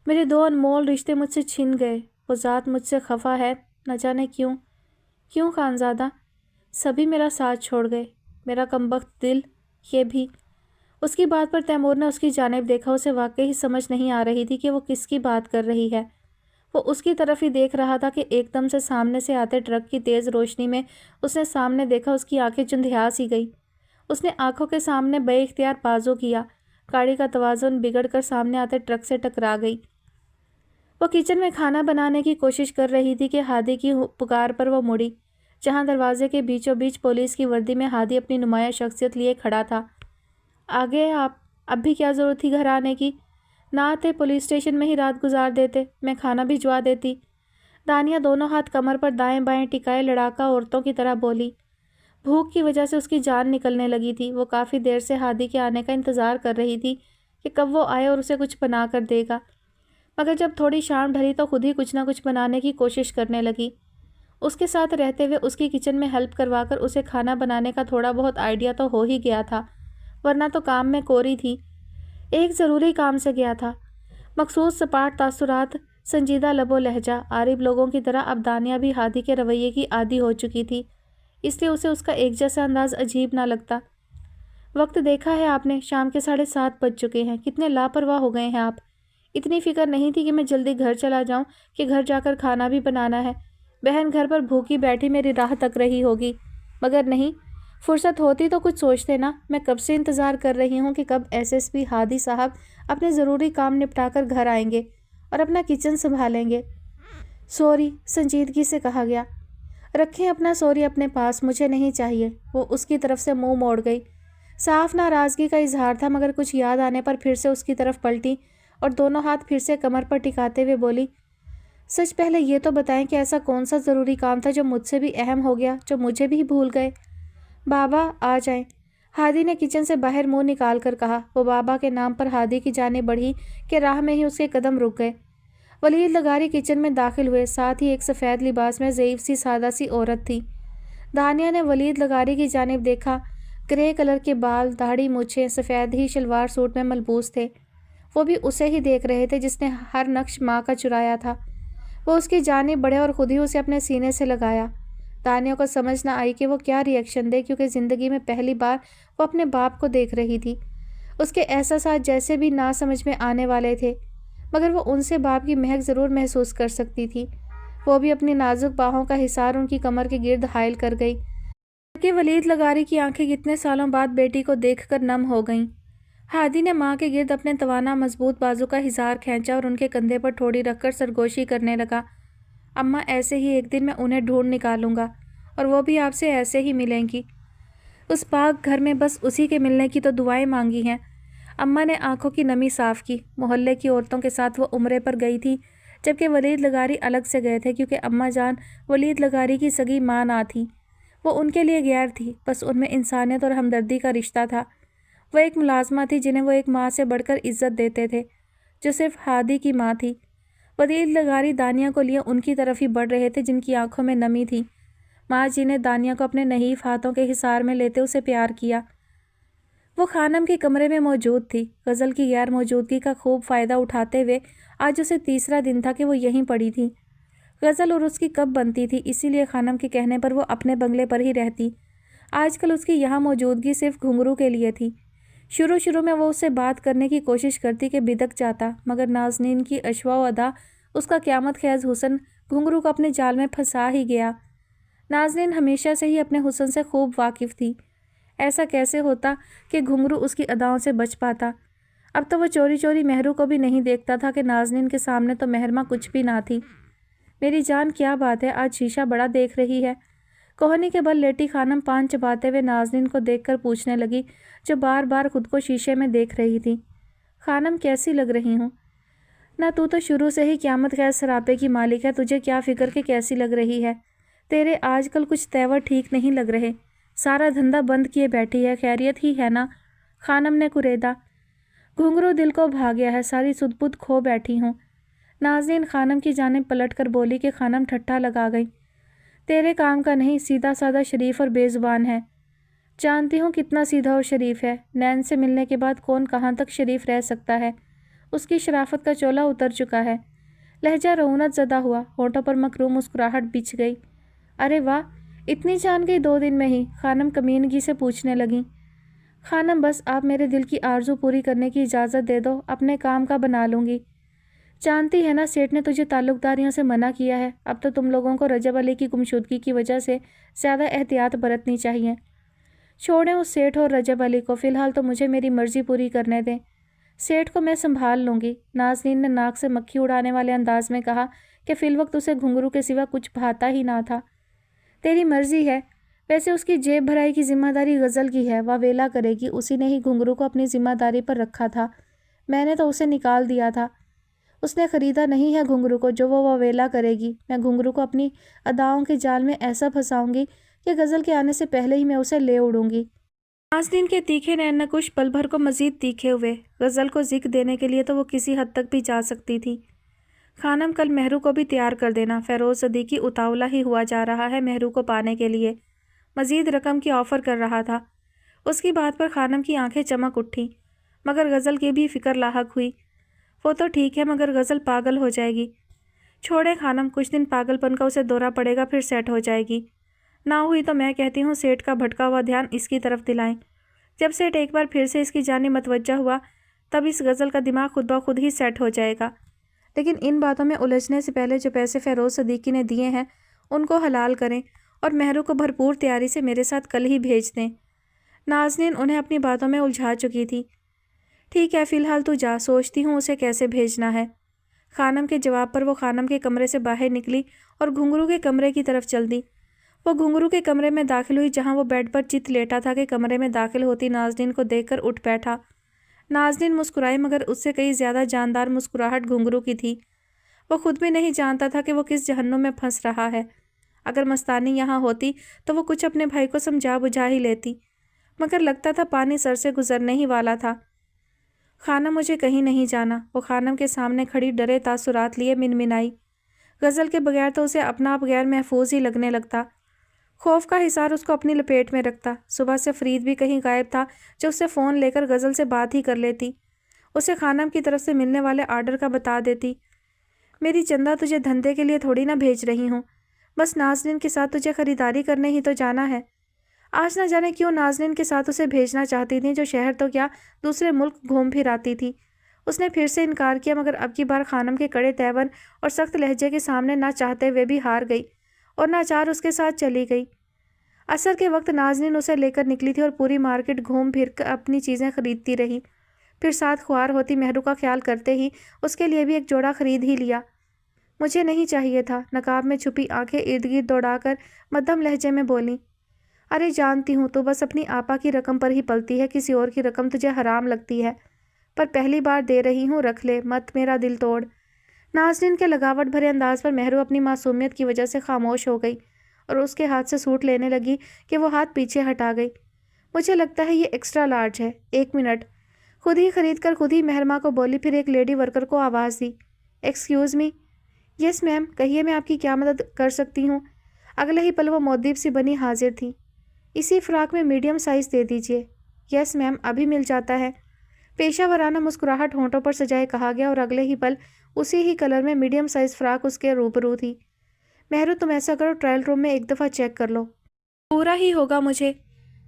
میرے 2 انمول رشتے مجھ سے چھن گئے۔ وہ ذات مجھ سے خفا ہے، نہ جانے کیوں خانزادہ؟ سبھی میرا ساتھ چھوڑ گئے، میرا کمبخت دل، یہ بھی۔ اس کی بات پر تیمور نے اس کی جانب دیکھا۔ اسے واقعی سمجھ نہیں آ رہی تھی کہ وہ کس کی بات کر رہی ہے۔ وہ اس کی طرف ہی دیکھ رہا تھا کہ ایک دم سے سامنے سے آتے ٹرک کی تیز روشنی میں اس نے سامنے دیکھا، اس کی آنکھیں چندھیا سی گئی۔ اس نے آنکھوں کے سامنے بے اختیار بازو کیا، گاڑی کا توازن بگڑ کر سامنے آتے ٹرک سے ٹکرا گئی۔ وہ کچن میں کھانا بنانے کی کوشش کر رہی تھی کہ ہادی کی پکار پر وہ مڑی، جہاں دروازے کے بیچوں بیچ پولیس کی وردی میں ہادی اپنی نمایاں شخصیت لیے کھڑا تھا۔ آگے آپ، اب بھی کیا ضرورت تھی گھر آنے کی؟ نہ آتے پولیس اسٹیشن میں ہی رات گزار دیتے، میں کھانا بھجوا دیتی۔ دانیہ دونوں ہاتھ کمر پر دائیں بائیں ٹکائے لڑاکا عورتوں کی طرح بولی۔ بھوک کی وجہ سے اس کی جان نکلنے لگی تھی۔ وہ کافی دیر سے ہادی کے آنے کا انتظار کر رہی تھی کہ کب وہ آئے اور اسے کچھ بنا کر دے گا، مگر جب تھوڑی شام ڈھلی تو خود ہی کچھ نہ کچھ بنانے کی کوشش کرنے لگی۔ اس کے ساتھ رہتے ہوئے اس کی کچن میں ہیلپ کروا کر اسے کھانا بنانے کا تھوڑا بہت آئیڈیا تو ہو ہی گیا تھا، ورنہ تو کام میں کوری تھی۔ ایک ضروری کام سے گیا تھا۔ مخصوص سپاٹ تاثرات، سنجیدہ لب و لہجہ، عارب لوگوں کی طرح اب دانیہ بھی ہادی کے رویے کی عادی ہو چکی تھی، اس لیے اسے اس کا ایک جیسا انداز عجیب نہ لگتا۔ وقت دیکھا ہے آپ نے؟ شام کے 7:30 بج چکے ہیں۔ کتنے لاپرواہ ہو گئے ہیں آپ۔ اتنی فکر نہیں تھی کہ میں جلدی گھر چلا جاؤں کہ گھر جا کر کھانا بھی بنانا ہے۔ بہن گھر پر بھوکی بیٹھی میری راہ تک رہی ہوگی، مگر نہیں، فرصت ہوتی تو کچھ سوچتے نا۔ میں کب سے انتظار کر رہی ہوں کہ کب SSP ہادی صاحب اپنے ضروری کام نپٹا کر گھر آئیں گے اور اپنا کچن سنبھالیں گے۔ سوری، سنجیدگی سے کہا گیا۔ رکھیں اپنا سوری اپنے پاس، مجھے نہیں چاہیے۔ وہ اس کی طرف سے منہ موڑ گئی۔ صاف ناراضگی کا اظہار تھا، مگر کچھ یاد آنے پر پھر سے اس کی طرف پلٹی اور دونوں ہاتھ پھر سے کمر پر ٹکاتے ہوئے بولی، سچ پہلے یہ تو بتائیں کہ ایسا کون سا ضروری کام تھا جو مجھ سے بھی اہم ہو گیا، جو مجھے بھی بھول گئے؟ بابا آ جائیں، ہادی نے کچن سے باہر منہ نکال کر کہا۔ وہ بابا کے نام پر ہادی کی جانب بڑھی کہ راہ میں ہی اس کے قدم رک گئے۔ ولید لغاری کچن میں داخل ہوئے، ساتھ ہی ایک سفید لباس میں ضعیف سی سادہ سی عورت تھی۔ دانیہ نے ولید لغاری کی جانب دیکھا۔ گرے کلر کے بال، داڑھی، مونچھیں، سفید ہی شلوار سوٹ میں ملبوس تھے۔ وہ بھی اسے ہی دیکھ رہے تھے جس نے ہر نقش ماں کا چرایا تھا۔ وہ اس کی جانب بڑھے اور خود ہی اسے اپنے سینے سے لگایا۔ دانیہ کو سمجھ نہ آئی کہ وہ کیا ری ایکشن دے، کیونکہ زندگی میں پہلی بار وہ اپنے باپ کو دیکھ رہی تھی۔ اس کے احساسات جیسے بھی نہ سمجھ میں آنے والے تھے، مگر وہ ان سے باپ کی مہک ضرور محسوس کر سکتی تھی۔ وہ بھی اپنی نازک باہوں کا حصار ان کی کمر کے گرد حائل کر گئی، کہ ولید لغاری کی آنکھیں کتنے سالوں بعد بیٹی کو دیکھ کر نم ہو گئیں۔ ہادی نے ماں کے گرد اپنے توانا مضبوط بازو کا حصار کھینچا اور ان کے کندھے پر ٹھوڑی رکھ کر سرگوشی کرنے لگا۔ اماں، ایسے ہی ایک دن میں انہیں ڈھونڈ نکالوں گا اور وہ بھی آپ سے ایسے ہی ملیں گی۔ اس پاک گھر میں بس اسی کے ملنے کی تو دعائیں مانگی ہیں۔ اماں نے آنکھوں کی نمی صاف کی۔ محلے کی عورتوں کے ساتھ وہ عمرے پر گئی تھی، جبکہ ولید لغاری الگ سے گئے تھے، کیونکہ اماں جان ولید لغاری کی سگی ماں نہ تھی۔ وہ ان کے لیے غیر تھی، بس ان میں انسانیت اور ہمدردی کا رشتہ تھا۔ وہ ایک ملازمہ تھی جنہیں وہ ایک ماں سے بڑھ کر عزت دیتے تھے، جو صرف ہادی کی ماں تھی۔ ولید لغاری دانیہ کو لیے ان کی طرف ہی بڑھ رہے تھے جن کی آنکھوں میں نمی تھی۔ ماں جی نے دانیہ کو اپنے نحیف ہاتھوں کے حصار میں لیتے اسے پیار کیا۔ وہ خانم کے کمرے میں موجود تھی، غزل کی غیر موجودگی کا خوب فائدہ اٹھاتے ہوئے۔ آج اسے تیسرا دن تھا کہ وہ یہیں پڑی تھی۔ غزل اور اس کی کب بنتی تھی، اسی لیے خانم کے کہنے پر وہ اپنے بنگلے پر ہی رہتی۔ آج کل اس کی یہاں موجودگی صرف گھنگرو کے لیے تھی۔ شروع میں وہ اس سے بات کرنے کی کوشش کرتی کہ بدک جاتا، مگر نازنین کی اشوا و ادا، اس کا قیامت خیز حسن گھنگرو کو اپنے جال میں پھنسا ہی گیا۔ نازنین ہمیشہ سے ہی اپنے حسن سے خوب واقف تھی۔ ایسا کیسے ہوتا کہ گھنگرو اس کی اداؤں سے بچ پاتا؟ اب تو وہ چوری چوری مہرو کو بھی نہیں دیکھتا تھا کہ نازنین کے سامنے تو مہرماں کچھ بھی نہ تھی۔ میری جان، کیا بات ہے، آج شیشہ بڑا دیکھ رہی ہے؟ کوہنی کے بل لیٹی خانم پان چباتے ہوئے نازنین کو دیکھ کر پوچھنے لگی، جو بار بار خود کو شیشے میں دیکھ رہی تھی۔ خانم، کیسی لگ رہی ہوں؟ نہ تو شروع سے ہی قیامت خیز سراپے کی مالک ہے، تجھے کیا فکر کہ کیسی لگ رہی ہے؟ تیرے آج کل کچھ تیور ٹھیک نہیں لگ رہے، سارا دھندہ بند کیے بیٹھی ہے، خیریت ہی ہے نا؟ خانم نے کریدا۔ گھنگرو دل کو بھا گیا ہے، ساری سدھ بدھ کھو بیٹھی ہوں۔ نازنین خانم کی جانب پلٹ کر بولی کہ خانم ٹھٹھا لگا گئی۔ تیرے کام کا نہیں، سیدھا سادہ شریف اور بے زبان ہے۔ جانتی ہوں کتنا سیدھا اور شریف ہے۔ نین سے ملنے کے بعد کون کہاں تک شریف رہ سکتا ہے؟ اس کی شرافت کا چولا اتر چکا ہے۔ لہجہ رعونت زدہ ہوا، ہونٹوں پر مکروم مسکراہٹ بچھ گئی۔ ارے واہ، اتنی جان گئی 2 دن میں ہی؟ خانم کمینگی سے پوچھنے لگیں۔ خانم، بس آپ میرے دل کی آرزو پوری کرنے کی اجازت دے دو، اپنے کام کا بنا لوں گی۔ جانتی ہے نا، سیٹھ نے تجھے تعلق داریوں سے منع کیا ہے۔ اب تو تم لوگوں کو رجب علی کی گمشدگی کی وجہ سے زیادہ احتیاط برتنی چاہیے۔ چھوڑیں اس سیٹھ اور رجب علی کو، فی الحال تو مجھے میری مرضی پوری کرنے دیں۔ سیٹھ کو میں سنبھال لوں گی۔ نازنین نے ناک سے مکھی اڑانے والے انداز میں کہا کہ فی الوقت اسے گھنگرو کے سوا کچھ بھاتا ہی نہ تھا۔ تیری مرضی ہے، ویسے اس کی جیب بھرائی کی ذمہ داری غزل کی ہے، واویلا کرے گی۔ اسی نے ہی گھنگرو کو اپنی ذمہ داری پر رکھا تھا، میں نے تو اسے نکال دیا تھا۔ اس نے خریدا نہیں ہے گھنگرو کو جو وہ واویلا کرے گی۔ میں گھنگرو کو اپنی اداؤں کے جال میں ایسا پھنساؤں گی کہ غزل کے آنے سے پہلے ہی میں اسے لے اڑوں گی۔ نازنین کے تیکھے نین نکش پل بھر کو مزید تیکھے ہوئے۔ غزل کو ذکر دینے کے لیے تو وہ کسی حد تک بھی جا سکتی تھی۔ خانم، کل مہرو کو بھی تیار کر دینا۔ فیروز صدیقی اتاولا ہی ہوا جا رہا ہے مہرو کو پانے کے لیے، مزید رقم کی آفر کر رہا تھا۔ اس کی بات پر خانم کی آنکھیں چمک اٹھیں، مگر غزل کی بھی فکر لاحق ہوئی۔ وہ تو ٹھیک ہے، مگر غزل پاگل ہو جائے گی۔ چھوڑے خانم، کچھ دن پاگل پن کا اسے دورہ پڑے گا، پھر سیٹ ہو جائے گی۔ نہ ہوئی تو میں کہتی ہوں سیٹ کا بھٹکا ہوا دھیان اس کی طرف دلائیں۔ جب سیٹ ایک بار پھر سے اس کی جانب متوجہ ہوا، تب اس غزل کا دماغ خود بخود ہی سیٹ ہو جائے گا۔ لیکن ان باتوں میں الجھنے سے پہلے جو پیسے فیروز صدیقی نے دیے ہیں ان کو حلال کریں اور مہرو کو بھرپور تیاری سے میرے ساتھ کل ہی بھیج دیں۔ نازنین انہیں اپنی باتوں میں الجھا چکی تھی۔ ٹھیک ہے، فی الحال تو جا، سوچتی ہوں اسے کیسے بھیجنا ہے۔ خانم کے جواب پر وہ خانم کے کمرے سے باہر نکلی اور گھنگرو کے کمرے کی طرف چل دی۔ وہ گھنگرو کے کمرے میں داخل ہوئی جہاں وہ بیڈ پر چت لیٹا تھا کہ کمرے میں داخل ہوتی نازنین کو دیکھ کر اٹھ بیٹھا۔ نازنین مسکرائی مگر اس سے کئی زیادہ جاندار مسکراہٹ گھنگرو کی تھی۔ وہ خود بھی نہیں جانتا تھا کہ وہ کس جہنم میں پھنس رہا ہے۔ اگر مستانی یہاں ہوتی تو وہ کچھ اپنے بھائی کو سمجھا بجھا ہی لیتی، مگر لگتا تھا پانی سر سے گزرنے ہی والا تھا۔ خانم مجھے کہیں نہیں جانا، وہ خانم کے سامنے کھڑی ڈرے تاثرات لیے منمنائی۔ غزل کے بغیر تو اسے اپنا آپ غیر محفوظ ہی لگنے لگتا۔ خوف کا حصار اس کو اپنی لپیٹ میں رکھتا۔ صبح سے فرید بھی کہیں غائب تھا جو اس سے فون لے کر غزل سے بات ہی کر لیتی، اسے خانم کی طرف سے ملنے والے آرڈر کا بتا دیتی۔ میری چندہ تجھے دھندے کے لیے تھوڑی نہ بھیج رہی ہوں، بس نازنین کے ساتھ تجھے خریداری کرنے ہی تو جانا ہے۔ آج نہ جانے کیوں نازنین کے ساتھ اسے بھیجنا چاہتی تھی، جو شہر تو کیا دوسرے ملک گھوم پھر آتی تھی۔ اس نے پھر سے انکار کیا مگر اب کی بار خانم کے کڑے تیور اور سخت لہجے کے سامنے نہ چاہتے ہوئے بھی ہار گئی اور ناچار اس کے ساتھ چلی گئی۔ عصر کے وقت نازنین اسے لے کر نکلی تھی اور پوری مارکیٹ گھوم پھر کر اپنی چیزیں خریدتی رہی، پھر ساتھ خوار ہوتی مہرو کا خیال کرتے ہی اس کے لیے بھی ایک جوڑا خرید ہی لیا۔ مجھے نہیں چاہیے تھا، نقاب میں چھپی آنکھیں ارد گرد دوڑا کر مدھم لہجے میں بولی۔ ارے جانتی ہوں تو بس اپنی آپا کی رقم پر ہی پلتی ہے، کسی اور کی رقم تجھے حرام لگتی ہے، پر پہلی بار دے رہی ہوں، رکھ لے، مت میرا دل توڑ۔ نازنین کے لگاوٹ بھرے انداز پر مہرو اپنی معصومیت کی وجہ سے خاموش ہو گئی اور اس کے ہاتھ سے سوٹ لینے لگی کہ وہ ہاتھ پیچھے ہٹا گئی۔ مجھے لگتا ہے یہ ایکسٹرا لارج ہے، 1 منٹ۔ خود ہی خرید کر خود ہی مہرماں کو بولی، پھر ایک لیڈی ورکر کو آواز دی، ایکسکیوز می۔ یس میم، کہیے میں آپ کی کیا مدد کر سکتی ہوں؟ اگلے ہی پل وہ مودب سی بنی حاضر تھی۔ اسی فراق میں میڈیم سائز دے دیجیے۔ یس میم، ابھی مل جاتا ہے، پیشہ ورانہ مسکراہٹ ہونٹوں پر سجائے کہا گیا اور اگلے ہی پل اسی ہی کلر میں میڈیم سائز فراق اس کے روبرو تھی۔ مہرو تم ایسا کرو، ٹرائل روم میں ایک دفعہ چیک کر لو، پورا ہی ہوگا مجھے۔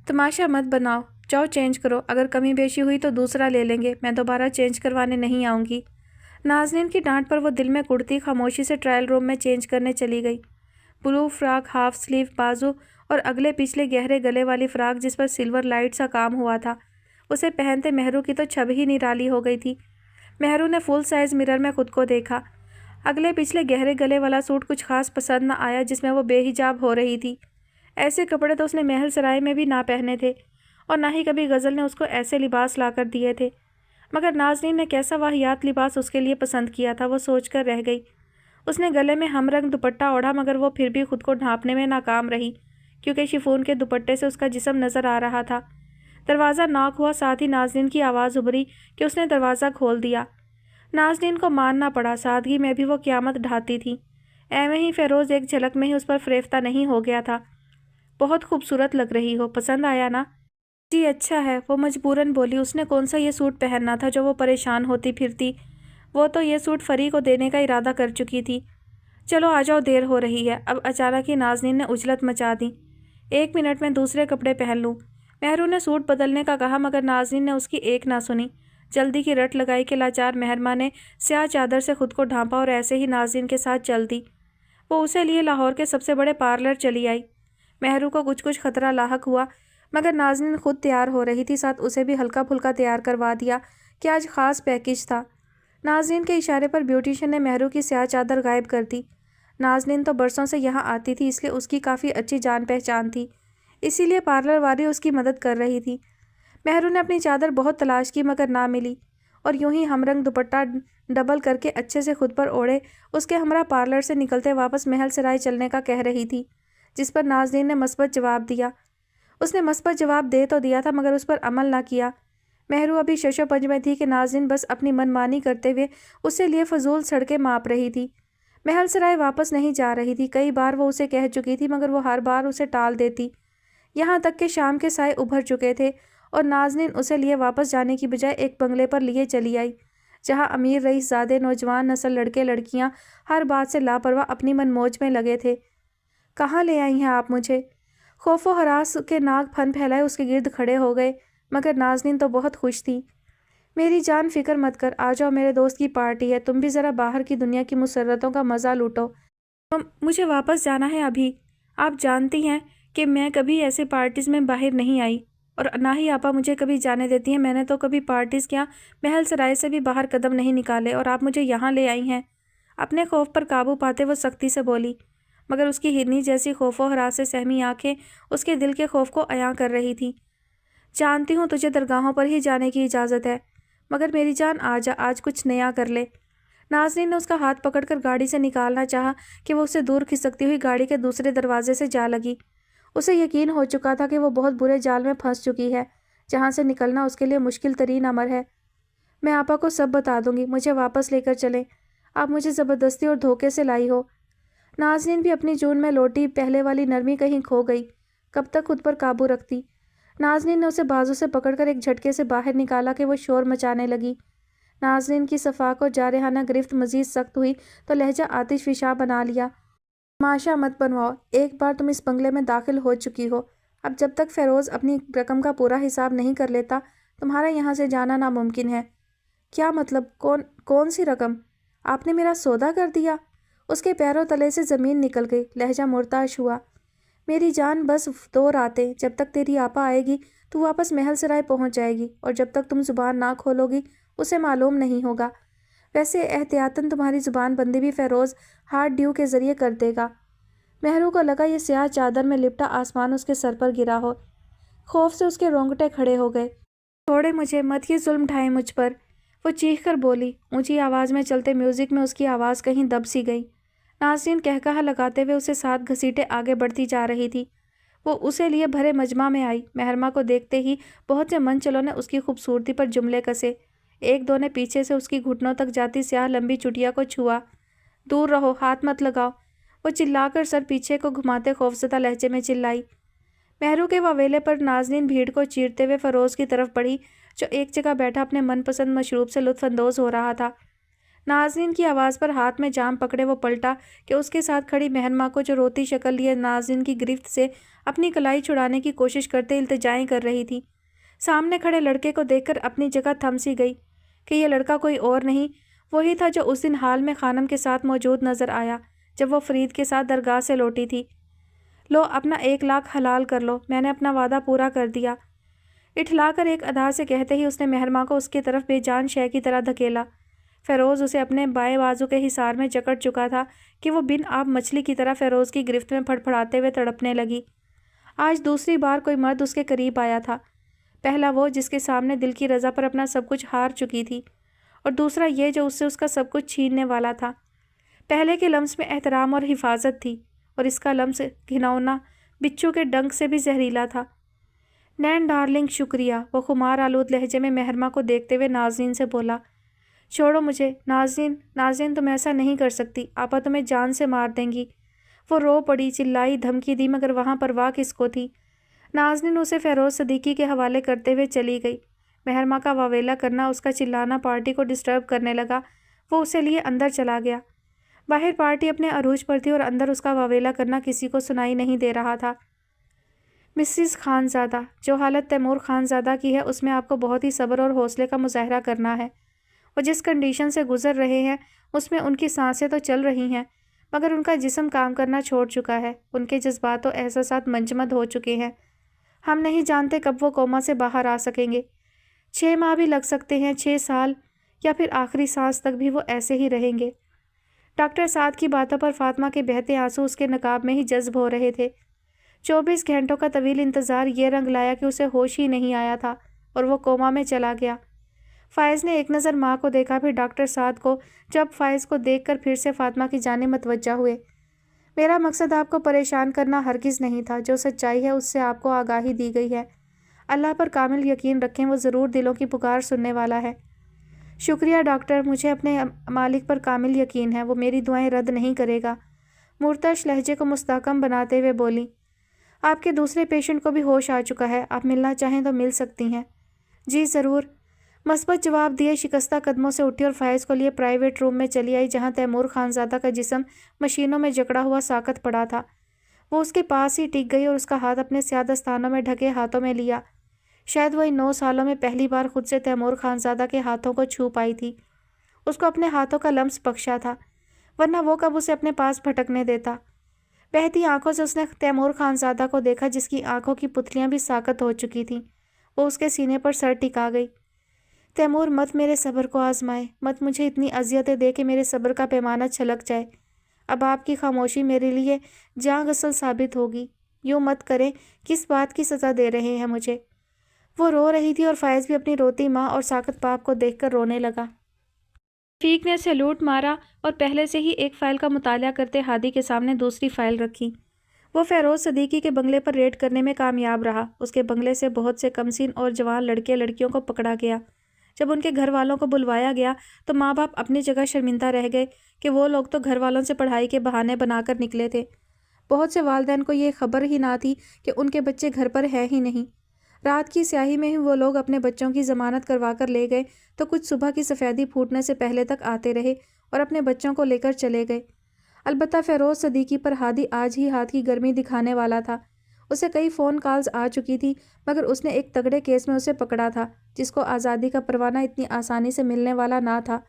تماشا مت بناؤ، جاؤ چینج کرو، اگر کمی بیشی ہوئی تو دوسرا لے لیں گے، میں دوبارہ چینج کروانے نہیں آؤں گی۔ نازنین کی ڈانٹ پر وہ دل میں کڑتی خاموشی سے ٹرائل روم میں چینج کرنے چلی گئی۔ بلو فراق، ہاف سلیو بازو اور اگلے پچھلے گہرے گلے والی فراق جس پر سلور لائٹ سا کام ہوا تھا، اسے پہنتے مہرو کی تو چھب ہی نرالی ہو گئی تھی۔ مہرو نے فل سائز مرر میں خود کو دیکھا۔ اگلے پچھلے گہرے گلے والا سوٹ کچھ خاص پسند نہ آیا جس میں وہ بے حجاب ہو رہی تھی۔ ایسے کپڑے تو اس نے محل سرائے میں بھی نہ پہنے تھے اور نہ ہی کبھی غزل نے اس کو ایسے لباس لا کر دیے تھے، مگر نازنین نے کیسا واہیات لباس اس کے لیے پسند کیا تھا، وہ سوچ کر رہ گئی۔ اس نے گلے میں ہم رنگ دوپٹہ اوڑھا مگر وہ پھر بھی خود کو ڈھانپنے میں ناکام رہی کیونکہ شفون کے دوپٹے سے اس کا جسم نظر آ رہا تھا۔ دروازہ ناک ہوا، ساتھ ہی نازنین کی آواز ابھری کہ اس نے دروازہ کھول دیا۔ نازنین کو ماننا پڑا، سادگی میں بھی وہ قیامت ڈھاتی تھی۔ ایویں ہی فیروز ایک جھلک میں ہی اس پر فریفتہ نہیں ہو گیا تھا۔ بہت خوبصورت لگ رہی ہو، پسند آیا نا؟ جی اچھا ہے، وہ مجبوراً بولی۔ اس نے کون سا یہ سوٹ پہننا تھا جو وہ پریشان ہوتی پھرتی، وہ تو یہ سوٹ فری کو دینے کا ارادہ کر چکی تھی۔ چلو آ جاؤ، دیر ہو رہی ہے۔ اب اچانک ہی نازنین نے اجلت مچا دی۔ 1 منٹ میں دوسرے کپڑے پہن لوں۔ مہرو نے سوٹ بدلنے کا کہا مگر نازنین نے اس کی ایک نہ سنی۔ جلدی کی رٹ لگائی کہ لاچار مہرماں نے سیاہ چادر سے خود کو ڈھانپا اور ایسے ہی نازنین کے ساتھ چل دی۔ وہ اسے لیے لاہور کے سب سے بڑے پارلر چلی آئی۔ مہرو کو کچھ خطرہ لاحق ہوا مگر نازنین خود تیار ہو رہی تھی، ساتھ اسے بھی ہلکا پھلکا تیار کروا دیا کہ آج خاص پیکج تھا۔ نازنین کے اشارے پر بیوٹیشن نے مہرو کی سیاہ چادر غائب کر دی۔ نازنین تو برسوں سے یہاں آتی تھی، اس لیے اس کی کافی اچھی جان پہچان تھی، اسی لیے پارلر والی اس کی مدد کر رہی تھی۔ مہرو نے اپنی چادر بہت تلاش کی مگر نہ ملی اور یوں ہی ہم رنگ دوپٹہ ڈبل کر کے اچھے سے خود پر اوڑھے اس کے ہمراہ پارلر سے نکلتے واپس محل سرائے چلنے کا کہہ رہی تھی، جس پر نازنین نے مثبت جواب دیا۔ اس نے مثبت جواب دے تو دیا تھا مگر اس پر عمل نہ کیا۔ مہرو ابھی شش و پنج میں تھی کہ نازنین بس اپنی من مانی کرتے ہوئے اسے لیے فضول سڑکیں ماپ رہی تھی۔ محل سرائے واپس نہیں جا رہی تھی، کئی بار وہ اسے کہہ چکی تھی مگر وہ ہر بار اسے ٹال دیتی، یہاں تک کہ شام کے سائے ابھر چکے تھے اور نازنین اسے لیے واپس جانے کی بجائے ایک بنگلے پر لیے چلی آئی جہاں امیر رئیس زادے نوجوان نسل لڑکے لڑکیاں ہر بات سے لاپرواہ اپنی من موج میں لگے تھے۔ کہاں لے آئی ہیں آپ مجھے؟ خوف و ہراس کے ناگ پھن پھیلائے اس کے گرد کھڑے ہو گئے مگر نازنین تو بہت خوش تھی۔ میری جان فکر مت کر، آ جاؤ، میرے دوست کی پارٹی ہے، تم بھی ذرا باہر کی دنیا کی مسرتوں کا مزہ لوٹو۔ مجھے واپس جانا ہے ابھی۔ آپ جانتی ہیں کہ میں کبھی ایسی پارٹیز میں باہر نہیں آئی اور نہ ہی آپا مجھے کبھی جانے دیتی ہیں، میں نے تو کبھی پارٹیز کیا محل سرائے سے بھی باہر قدم نہیں نکالے اور آپ مجھے یہاں لے آئی ہیں۔ اپنے خوف پر قابو پاتے وہ سختی سے بولی، مگر اس کی ہرنی جیسی خوف و ہراس سے سہمی آنکھیں اس کے دل کے خوف کو عیاں کر رہی تھی۔ جانتی ہوں تجھے درگاہوں پر ہی جانے کی اجازت ہے، مگر میری جان آج کچھ نیا کر لے۔ نازنین نے اس کا ہاتھ پکڑ کر گاڑی سے نکالنا چاہا کہ وہ اسے دور کھسکتی ہوئی گاڑی کے دوسرے دروازے سے جا لگی۔ اسے یقین ہو چکا تھا کہ وہ بہت برے جال میں پھنس چکی ہے، جہاں سے نکلنا اس کے لیے مشکل ترین امر ہے۔ میں آپا کو سب بتا دوں گی، مجھے واپس لے کر چلیں، آپ مجھے زبردستی اور دھوکے سے لائی ہو۔ نازنین بھی اپنی جون میں لوٹی، پہلے والی نرمی کہیں کھو گئی، کب تک خود پر قابو رکھتی۔ نازنین نے اسے بازو سے پکڑ کر ایک جھٹکے سے باہر نکالا کہ وہ شور مچانے لگی۔ نازنین کی صفاق اور جارحانہ گرفت مزید سخت ہوئی تو لہجہ آتش فشاں بنا لیا۔ تماشا مت بنواؤ، ایک بار تم اس بنگلے میں داخل ہو چکی ہو، اب جب تک فیروز اپنی رقم کا پورا حساب نہیں کر لیتا تمہارا یہاں سے جانا ناممکن ہے۔ کیا مطلب؟ کون سی رقم؟ آپ نے میرا سودا کر دیا؟ اس کے پیروں تلے سے زمین نکل گئی، لہجہ مرتعش ہوا۔ میری جان، بس 2 راتیں، جب تک تیری آپا آئے گی تو واپس محل سرائے پہنچ جائے گی، اور جب تک تم زبان نہ کھولو گی اسے معلوم نہیں ہوگا۔ ویسے احتیاطاً تمہاری زبان بندی بھی فیروز ہارڈ ڈیو کے ذریعے کر دے گا۔ مہرو کو لگا یہ سیاہ چادر میں لپٹا آسمان اس کے سر پر گرا ہو۔ خوف سے اس کے رونگٹے کھڑے ہو گئے۔ چھوڑے مجھے، مت یہ ظلم ڈھائیں مجھ پر، وہ چیخ کر بولی۔ اونچی آواز میں چلتے میوزک میں اس کی آواز کہیں دب سی گئی۔ نازنین کہا لگاتے ہوئے اسے ساتھ گھسیٹے آگے بڑھتی جا رہی تھی۔ وہ اسے لیے بھرے مجمع میں آئی۔ محرمہ کو دیکھتے ہی بہت سے منچلوں نے اس کی خوبصورتی پر جملے کسے۔ ایک دو نے پیچھے سے اس کی گھٹنوں تک جاتی سیاہ لمبی چٹیا کو چھوا۔ دور رہو، ہاتھ مت لگاؤ، وہ چلا کر سر پیچھے کو گھماتے خوفزدہ لہجے میں چلائی۔ مہرو کے واویلے پر نازنین بھیڑ کو چیرتے ہوئے فیروز کی طرف بڑھی، جو ایک جگہ بیٹھا اپنے من پسند مشروب سے لطف اندوز ہو رہا تھا۔ نازنین کی آواز پر ہاتھ میں جام پکڑے وہ پلٹا کہ اس کے ساتھ کھڑی محرمہ کو، جو روتی شکل لیے نازنین کی گرفت سے اپنی کلائی چھڑانے کی کوشش کرتے التجائیں کر رہی تھی، سامنے کھڑے لڑکے کو دیکھ کر اپنی جگہ تھم سی گئی کہ یہ لڑکا کوئی اور نہیں، وہی تھا جو اس دن حال میں خانم کے ساتھ موجود نظر آیا جب وہ فرید کے ساتھ درگاہ سے لوٹی تھی۔ لو، اپنا 1 لاکھ حلال کر لو، میں نے اپنا وعدہ پورا کر دیا۔ اٹھلا کر ایک ادا سے کہتے ہی اس نے محرمہ کو اس کی طرف بے جان شے کی طرح دھکیلا۔ فیروز اسے اپنے بائیں بازو کے حصار میں جکڑ چکا تھا کہ وہ بن آب مچھلی کی طرح فیروز کی گرفت میں پھڑپھڑاتے ہوئے تڑپنے لگی۔ آج دوسری بار کوئی مرد اس کے قریب آیا تھا، پہلا وہ جس کے سامنے دل کی رضا پر اپنا سب کچھ ہار چکی تھی، اور دوسرا یہ جو اس سے اس کا سب کچھ چھیننے والا تھا۔ پہلے کے لمس میں احترام اور حفاظت تھی، اور اس کا لمس گھناؤنا بچھو کے ڈنک سے بھی زہریلا تھا۔ نین ڈارلنگ، شکریہ، وہ خمار آلود لہجے میں محرمہ کو دیکھتے ہوئے نازنین سے بولا۔ چھوڑو مجھے نازنین، تم ایسا نہیں کر سکتی، آپا تمہیں جان سے مار دیں گی۔ وہ رو پڑی، چلائی، دھمکی دی، مگر وہاں پرواہ کس کو تھی۔ نازنین اسے فیروز صدیقی کے حوالے کرتے ہوئے چلی گئی۔ محرمہ کا واویلا کرنا، اس کا چلانا پارٹی کو ڈسٹرب کرنے لگا۔ وہ اسے لیے اندر چلا گیا۔ باہر پارٹی اپنے عروج پر تھی اور اندر اس کا واویلا کرنا کسی کو سنائی نہیں دے رہا تھا۔ مسز خانزادہ، جو حالت تیمور خانزادہ کی ہے اس میں آپ کو بہت ہی صبر اور حوصلے کا مظاہرہ کرنا ہے۔ وہ جس کنڈیشن سے گزر رہے ہیں اس میں ان کی سانسیں تو چل رہی ہیں، مگر ان کا جسم کام کرنا چھوڑ چکا ہے، ان کے جذبات و احساسات منجمد ہو چکے ہیں۔ ہم نہیں جانتے کب وہ کوما سے باہر آ سکیں گے، 6 ماہ بھی لگ سکتے ہیں، 6 سال، یا پھر آخری سانس تک بھی وہ ایسے ہی رہیں گے۔ ڈاکٹر سعد کی باتوں پر فاطمہ کے بہتے آنسو اس کے نقاب میں ہی جذب ہو رہے تھے۔ 24 گھنٹوں کا طویل انتظار یہ رنگ لایا کہ اسے ہوش ہی نہیں آیا تھا اور وہ کوما میں چلا گیا۔ فائز نے ایک نظر ماں کو دیکھا، پھر ڈاکٹر سعد کو، جب فائز کو دیکھ کر پھر سے فاطمہ کی جانب متوجہ ہوئے۔ میرا مقصد آپ کو پریشان کرنا ہرگز نہیں تھا، جو سچائی ہے اس سے آپ کو آگاہی دی گئی ہے۔ اللہ پر کامل یقین رکھیں، وہ ضرور دلوں کی پکار سننے والا ہے۔ شکریہ ڈاکٹر، مجھے اپنے مالک پر کامل یقین ہے، وہ میری دعائیں رد نہیں کرے گا۔ مرتعش لہجے کو مستحکم بناتے ہوئے بولی۔ آپ کے دوسرے پیشنٹ کو بھی ہوش آ چکا ہے، آپ ملنا چاہیں تو مل سکتی ہیں۔ جی ضرور، مثبت جواب دیے شکستہ قدموں سے اٹھی اور فائز کو لیے پرائیویٹ روم میں چلی آئی، جہاں تیمور خانزادہ کا جسم مشینوں میں جکڑا ہوا ساکت پڑا تھا۔ وہ اس کے پاس ہی ٹک گئی اور اس کا ہاتھ اپنے سیاہ دستانوں میں ڈھکے ہاتھوں میں لیا۔ شاید وہ ان 9 سالوں میں پہلی بار خود سے تیمور خانزادہ کے ہاتھوں کو چھو پائی تھی۔ اس کو اپنے ہاتھوں کا لمس بخشا تھا، ورنہ وہ کب اسے اپنے پاس بھٹکنے دیتا۔ بہتی آنکھوں سے اس نے تیمور خانزادہ کو دیکھا، جس کی آنکھوں کی پتلیاں بھی ساکت ہو چکی تھیں۔ وہ اس کے سینے پر سر ٹکا گئی۔ تیمور مت میرے صبر کو آزمائے، مت مجھے اتنی اذیتیں دے کہ میرے صبر کا پیمانہ چھلک جائے۔ اب آپ کی خاموشی میرے لیے جاں غسل ثابت ہوگی۔ یوں مت کریں، کس بات کی سزا دے رہے ہیں مجھے؟ وہ رو رہی تھی اور فائز بھی اپنی روتی ماں اور ساکت باپ کو دیکھ کر رونے لگا۔ رفیق نے سیلوٹ مارا اور پہلے سے ہی ایک فائل کا مطالعہ کرتے ہادی کے سامنے دوسری فائل رکھی۔ وہ فیروز صدیقی کے بنگلے پر ریڈ کرنے میں کامیاب رہا۔ اس کے بنگلے سے بہت سے کمسن اور جوان لڑکے لڑکیوں کو پکڑا گیا۔ جب ان کے گھر والوں کو بلوایا گیا تو ماں باپ اپنی جگہ شرمندہ رہ گئے کہ وہ لوگ تو گھر والوں سے پڑھائی کے بہانے بنا کر نکلے تھے۔ بہت سے والدین کو یہ خبر ہی نہ تھی کہ ان کے بچے گھر پر ہے ہی نہیں۔ رات کی سیاہی میں ہی وہ لوگ اپنے بچوں کی ضمانت کروا کر لے گئے تو کچھ صبح کی سفیدی پھوٹنے سے پہلے تک آتے رہے اور اپنے بچوں کو لے کر چلے گئے۔ البتہ فیروز صدیقی پر ہادی آج ہی ہاتھ کی گرمی دکھانے والا تھا۔ اسے کئی فون کالز آ چکی تھی مگر اس نے ایک تگڑے کیس میں اسے پکڑا تھا جس کو آزادی کا پروانہ اتنی آسانی سے ملنے والا نہ تھا۔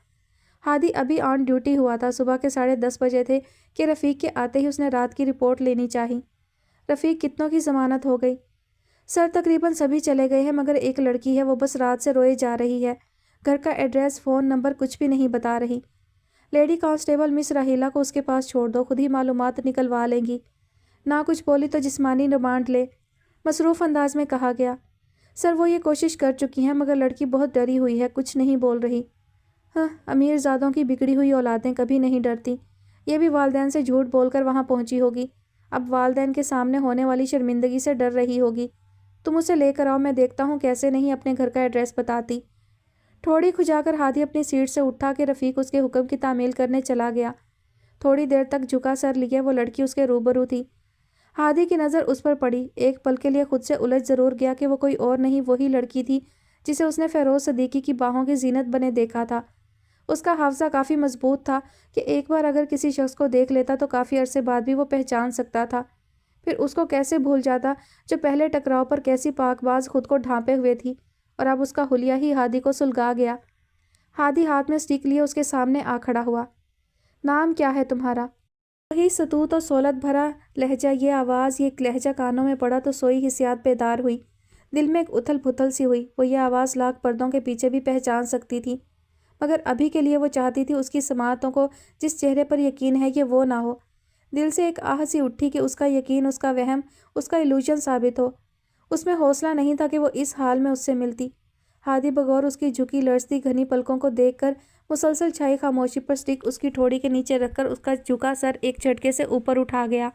ہادی ابھی آن ڈیوٹی ہوا تھا۔ صبح کے 10:30 بجے تھے کہ رفیق کے آتے ہی اس نے رات کی رپورٹ لینی چاہی۔ رفیق کتنوں کی ضمانت ہو گئی؟ سر تقریباً سبھی چلے گئے ہیں مگر ایک لڑکی ہے، وہ بس رات سے روئے جا رہی ہے۔ گھر کا ایڈریس، فون نمبر کچھ بھی نہیں بتا رہی۔ لیڈی کانسٹیبل مس راہیلہ کو اس کے پاس چھوڑ دو، خود ہی معلومات نکلوا لیں گی۔ نہ کچھ بولی تو جسمانی ریمانڈ لے، مصروف انداز میں کہا گیا۔ سر وہ یہ کوشش کر چکی ہیں مگر لڑکی بہت ڈری ہوئی ہے، کچھ نہیں بول رہی۔ ہاں، امیر زادوں کی بگڑی ہوئی اولادیں کبھی نہیں ڈرتی۔ یہ بھی والدین سے جھوٹ بول کر وہاں پہنچی ہوگی، اب والدین کے سامنے ہونے والی شرمندگی سے ڈر رہی ہوگی۔ تم اسے لے کر آؤ، میں دیکھتا ہوں کیسے نہیں اپنے گھر کا ایڈریس بتاتی۔ تھوڑی کھجا کر ہادی اپنی سیٹ سے اٹھا کہ رفیق اس کے حکم کی تعمیل کرنے چلا گیا۔ تھوڑی دیر تک جھکا سر لیے وہ لڑکی اس کے روبرو تھی۔ ہادی کی نظر اس پر پڑی۔ ایک پل کے لیے خود سے الجھ ضرور گیا کہ وہ کوئی اور نہیں، وہی لڑکی تھی جسے اس نے فیروز صدیقی کی باہوں کی زینت بنے دیکھا تھا۔ اس کا حافظہ کافی مضبوط تھا کہ ایک بار اگر کسی شخص کو دیکھ لیتا تو کافی عرصے بعد بھی وہ پہچان سکتا تھا۔ پھر اس کو کیسے بھول جاتا جو پہلے ٹکراؤ پر کیسی پاک باز خود کو ڈھانپے ہوئے تھی، اور اب اس کا حلیہ ہی ہادی کو سلگا گیا۔ ہادی ہاتھ میں سٹک لیے اس کے سامنے آ کھڑا ہوا۔ نام کیا ہے تمہارا؟ وہی ستوت اور سولت بھرا لہجہ، یہ آواز، یہ لہجہ کانوں میں پڑا تو سوئی حسیات بیدار ہوئی۔ دل میں ایک اتھل پھتل سی ہوئی۔ وہ یہ آواز لاکھ پردوں کے پیچھے بھی پہچان سکتی تھی مگر ابھی کے لیے وہ چاہتی تھی اس کی سماعتوں کو جس چہرے پر یقین ہے یہ وہ نہ ہو۔ دل سے ایک آہ سی اٹھی کہ اس کا یقین، اس کا وہم، اس کا ایلوژن ثابت ہو۔ اس میں حوصلہ نہیں تھا کہ وہ اس حال میں اس سے ملتی۔ ہادی بغور اس کی جھکی لرزتی گھنی پلکوں کو دیکھ کر مسلسل چھائی خاموشی پر سٹک اس کی ٹھوڑی کے نیچے رکھ کر اس کا جھکا سر ایک جھٹکے سے اوپر اٹھا گیا۔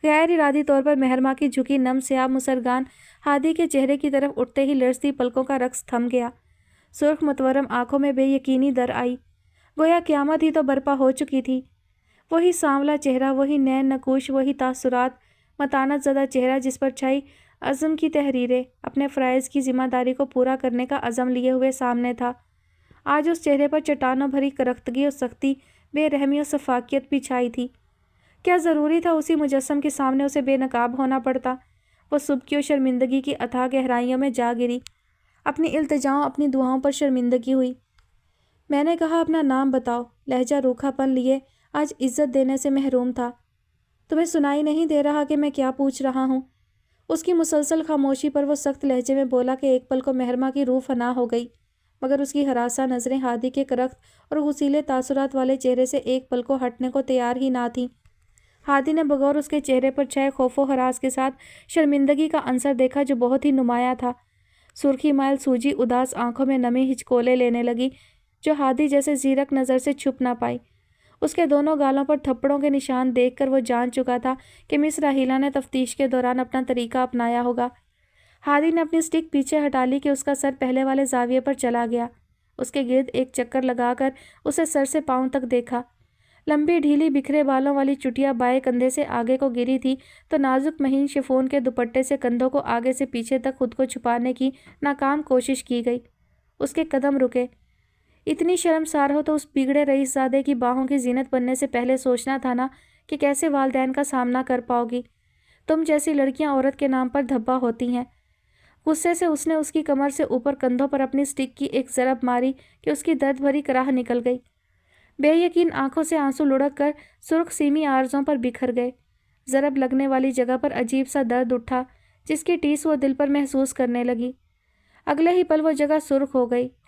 غیر ارادی طور پر مہرماں کی جھکی نم سیاہ مسرگان ہادی کے چہرے کی طرف اٹھتے ہی لرزتی پلکوں کا رقص تھم گیا۔ سرخ متورم آنکھوں میں بے یقینی در آئی، گویا قیامت ہی تو برپا ہو چکی تھی۔ وہی سانولا چہرہ، وہی نین نکوش، وہی تاثرات، متانت زدہ چہرہ جس پر چھائی عزم کی تحریریں، اپنے فرائض کی ذمہ داری کو پورا کرنے کا عزم لیے ہوئے سامنے تھا۔ آج اس چہرے پر چٹانوں بھری کرختگی اور سختی، بے رحمی اور سفاکیت بھی چھائی تھی۔ کیا ضروری تھا اسی مجسم کے سامنے اسے بے نقاب ہونا پڑتا؟ وہ سبکی و شرمندگی کی اتھاہ گہرائیوں میں جا گری۔ اپنی التجاؤں، اپنی دعاؤں پر شرمندگی ہوئی۔ میں نے کہا اپنا نام بتاؤ۔ لہجہ روکھا پن لیے آج عزت دینے سے محروم تھا۔ تمہیں سنائی نہیں دے رہا کہ میں کیا پوچھ رہا ہوں؟ اس کی مسلسل خاموشی پر وہ سخت لہجے میں بولا کہ ایک پل کو مہرماں کی روح فنا ہو گئی مگر اس کی ہراساں نظریں ہادی کے کرخت اور غسیلے تاثرات والے چہرے سے ایک پل کو ہٹنے کو تیار ہی نہ تھیں۔ ہادی نے بغور اس کے چہرے پر چھائے خوف و ہراس کے ساتھ شرمندگی کا عنصر دیکھا جو بہت ہی نمایاں تھا۔ سرخی مائل سوجی اداس آنکھوں میں نمی ہچکولے لینے لگی جو ہادی جیسے زیرک نظر سے چھپ نہ پائی۔ اس کے دونوں گالوں پر تھپڑوں کے نشان دیکھ کر وہ جان چکا تھا کہ مس راہیلہ نے تفتیش کے دوران اپنا طریقہ اپنایا ہوگا۔ ہادی نے اپنی سٹک پیچھے ہٹا لی کہ اس کا سر پہلے والے زاویے پر چلا گیا۔ اس کے گرد ایک چکر لگا کر اسے سر سے پاؤں تک دیکھا۔ لمبی ڈھیلی بکھرے بالوں والی چٹیا بائیں کندھے سے آگے کو گری تھی تو نازک مہین شفون کے دوپٹے سے کندھوں کو آگے سے پیچھے تک خود کو چھپانے کی ناکام کوشش کی گئی۔ اس کے قدم رکے۔ اتنی شرمسار ہو تو اس بگڑے رئیس زادے کی باہوں کی زینت بننے سے پہلے سوچنا تھا نا کہ کیسے والدین کا سامنا کر پاؤ گی۔ تم جیسی لڑکیاں عورت کے نام پر دھبا ہوتی ہیں۔ غصے سے اس نے اس کی کمر سے اوپر کندھوں پر اپنی سٹک کی ایک ضرب ماری کہ اس کی درد بھری کراہ نکل گئی۔ بے یقین آنکھوں سے آنسو لڑک کر سرخ سیمی آرزوں پر بکھر گئے۔ ضرب لگنے والی جگہ پر عجیب سا درد اٹھا جس کی ٹیس وہ دل پر محسوس کرنے لگی۔ اگلے ہی پل وہ جگہ سرخ ہو گئی،